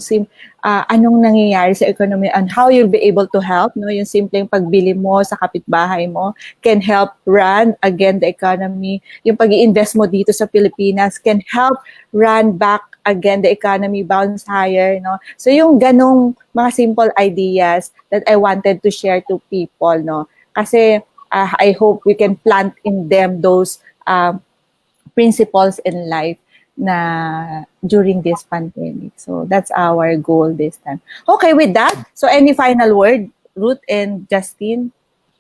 anong nangyayari sa economy and how you'll be able to help, no, yung simpleng pagbili mo sa kapitbahay mo can help run again the economy. Yung pag-i-invest mo dito sa Pilipinas can help run back again the economy, bounce higher, no. So yung ganong mga simple ideas that I wanted to share to people, no. Kasi I hope we can plant in them those principles in life na during this pandemic. So that's our goal this time. Okay, with that, so any final word, Ruth and Justin?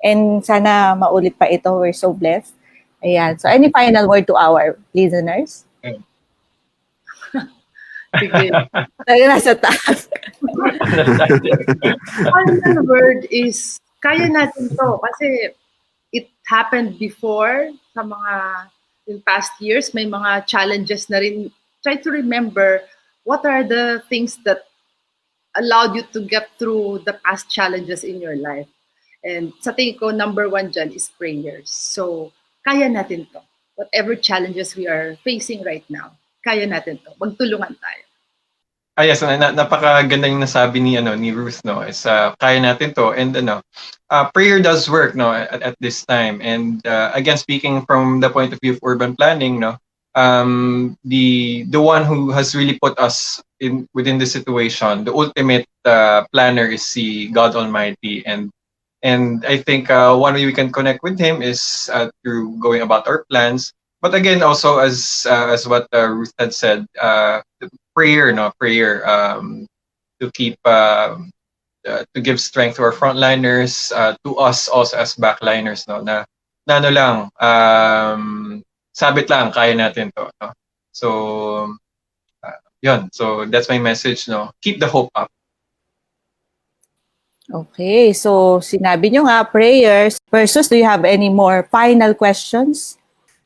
And sana maulit pa ito. We're so blessed. Ayan. So any final word to our listeners?
Sige.
Nasa taas.
Final word is, kaya natin to. Kasi it happened before sa mga in past years, may mga challenges na rin. Try to remember what are the things that allowed you to get through the past challenges in your life. And sa tingin ko, number one dyan is prayers. So, kaya natin to. Whatever challenges we are facing right now, kaya natin to. Magtulungan tayo.
Yes, napakaganda yung nasabi ni Ruth, no, is kaya natin to, and prayer does work, no, at this time. And again, speaking from the point of view of urban planning, no, the one who has really put us within this situation, the ultimate planner is God Almighty, and I think one way we can connect with Him is through going about our plans. But again, also as what Ruth had said, prayer to keep to give strength to our frontliners, to us also as backliners, no, na ano lang, sabit lang, kaya natin to, no? So yun, so that's my message, no, keep the hope up.
Okay, so sinabi nyo nga, prayers. Versus, do you have any more final questions?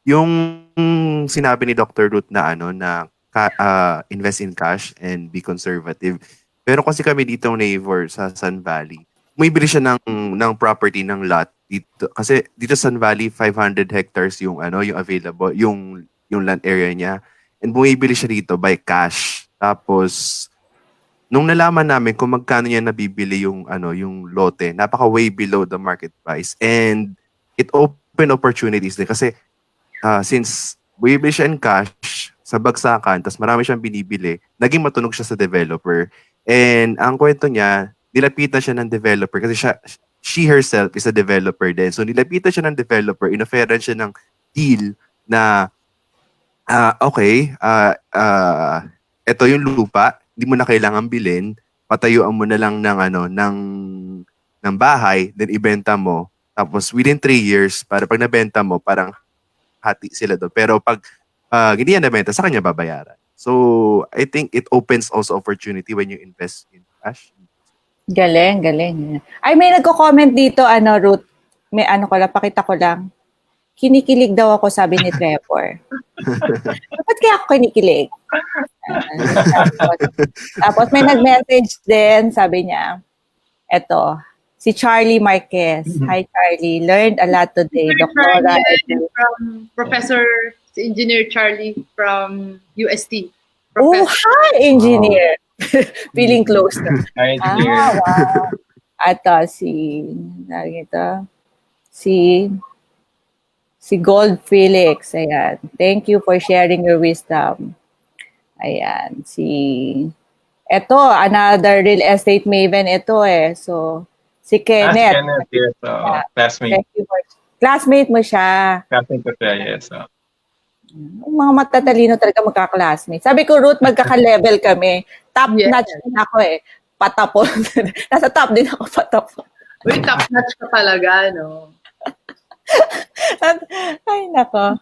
Yung sinabi ni Dr. Ruth na na invest in cash and be conservative. Pero kasi kami dito neighbor sa Sun Valley. Bumibili siya ng property ng lot dito kasi dito sa Sun Valley 500 hectares yung yung available yung land area niya. And bumibili siya dito by cash. Tapos nung nalaman namin kung magkano niya nabibili yung lote, napaka way below the market price, and it open opportunities din kasi since bumibili siya in cash sa bagsakan, tapos marami siyang binibili, naging matunog siya sa developer. And ang kwento niya, nilapitan siya ng developer kasi she herself is a developer din. So nilapitan siya ng developer, inofferan siya ng deal na okay, ito yung lupa, hindi mo na kailangan bilhin, patayuan mo na lang ng bahay, then ibenta mo. Tapos within 3 years, para pag nabenta mo, parang hati sila doon. Pero pag hindi yan nabenta, sa kanya babayaran. So, I think it opens also opportunity when you invest in cash.
Galing, galing. Ay, may nagko-comment dito, Ruth. May pakita ko lang. Kinikilig daw ako, sabi ni Trevor. Ba't kaya ako kinikilig? Tapos may nag-message din, sabi niya, eto, si Charlie Marquez. Hi, Charlie. Learned a lot today. Doctora.
From Professor Engineer Charlie from UST.
Oh, hi, engineer. Feeling close na.
Hi, engineer.
Wow. At si Gold Felix. Ayan. Thank you for sharing your wisdom. Ayan. Eto, another real estate maven ito eh. So, si Kenneth.
Si Kenneth, yes. Classmate.
Thank you classmate mo siya.
Classmate ko siya, yes.
Mga matatalino talaga magka-classmate. Sabi ko, Ruth, magkaka-level kami. Top notch din ako eh. Patapon. Nasa top din ako, patapon.
Uy, top notch ka talaga, no?
Ay, nako.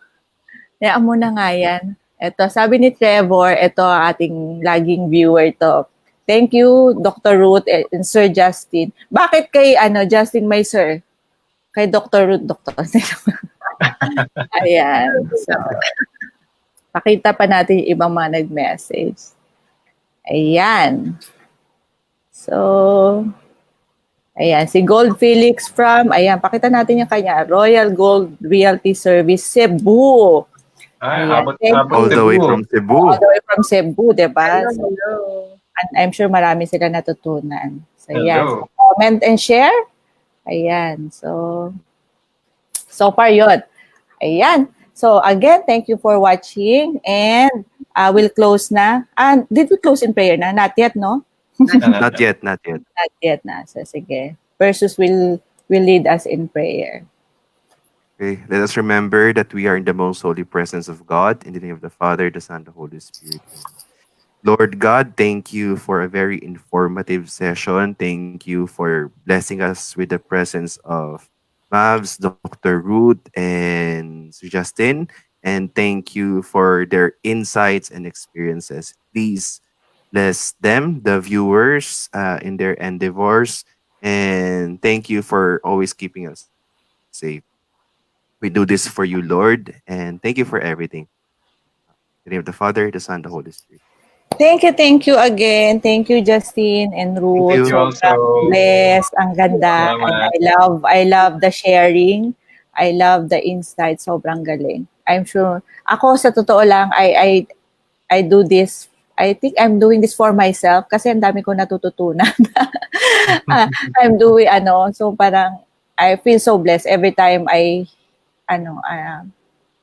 Hayaan mo na nga yan. Ito, sabi ni Trevor, ito ang ating laging viewer to. Thank you, Dr. Ruth and Sir Justin. Bakit kay, Justin, my sir? Kay Dr. Ruth, Dr. Ayan. So, pakita pa natin yung ibang mga nag-message. Ayan. So, ayan. Si Gold Felix pakita natin yung kanya, Royal Gold Realty Service, Cebu.
All
the way from Cebu.
All the way from Cebu, diba?
Hello.
And I'm sure marami sila natutunan. So, ayan.
Hello.
So, comment and share. Ayan. So far yun. Ayan. So, again, thank you for watching. And we'll close na. And did we close in prayer na? Not yet, no?
Not yet.
Not yet na. So, sige. Versus will lead us in prayer.
Okay, let us remember that we are in the most holy presence of God, in the name of the Father, the Son, the Holy Spirit. Lord God, thank you for a very informative session. Thank you for blessing us with the presence of Mavs, Dr. Ruth, and Sir Justin. And thank you for their insights and experiences. Please bless them, the viewers, in their endeavors. And thank you for always keeping us safe. We do this for you, Lord, and thank you for everything. In the name of the Father, the Son, the Holy Spirit.
Thank you again. Thank you, Justin and Ruth.
Thank you
also.
Blessed. Ang ganda. And I love the sharing. I love the insight. Sobrang galing. I'm sure. Ako, sa totoo lang, I do this. I think I'm doing this for myself kasi ang dami ko natututunan. I'm doing, so parang, I feel so blessed every time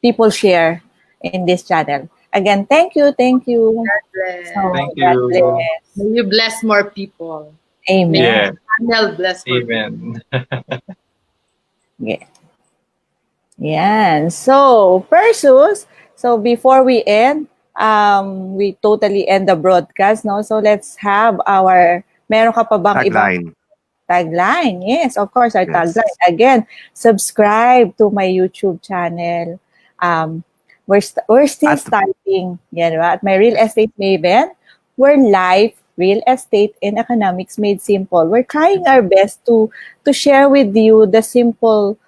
people share in this channel. Again, thank you.
God
So,
bless.
Thank
God
you.
bless.
May you bless more people.
Amen.
Yeah.
Channel bless more
Amen.
Yeah. Yan. So, Persus, so before we end, we totally end the broadcast, no? So, let's have meron ka pa bang ibang tagline? Yes, of course, our tagline. Again, subscribe to my YouTube channel. We're still starting, yan, right? At My Real Estate Maven, where life Real Estate and Economics Made Simple. We're trying our best to share with you the simple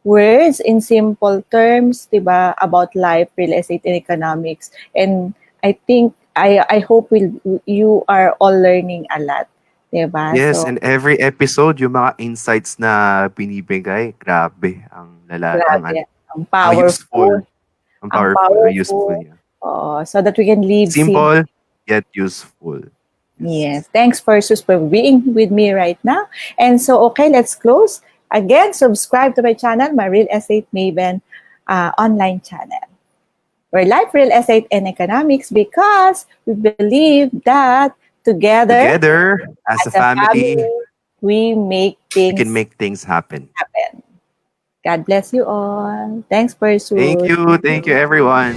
words in simple terms, diba, about life, real estate, and economics. And I think I hope you are all learning a lot, diba?
Yes,
So
and every episode, yung mga insights na binibigay, grabe, ang lala,
grabe, ang
ang useful,
powerful,
ang
ang
powerful, ang useful
powerful.
niya.
So that we can live simple.
Simple, yet useful.
Yes. Thanks, Persus, for being with me right now. And so, okay, let's close. Again, subscribe to my channel, my Real Estate Maven online channel. We're Life, Real Estate, and Economics because we believe that together
As a
as a
family,
family, we make
we
things
can make things happen.
happen. God bless you all. Thanks, Persus.
Thank you, everyone.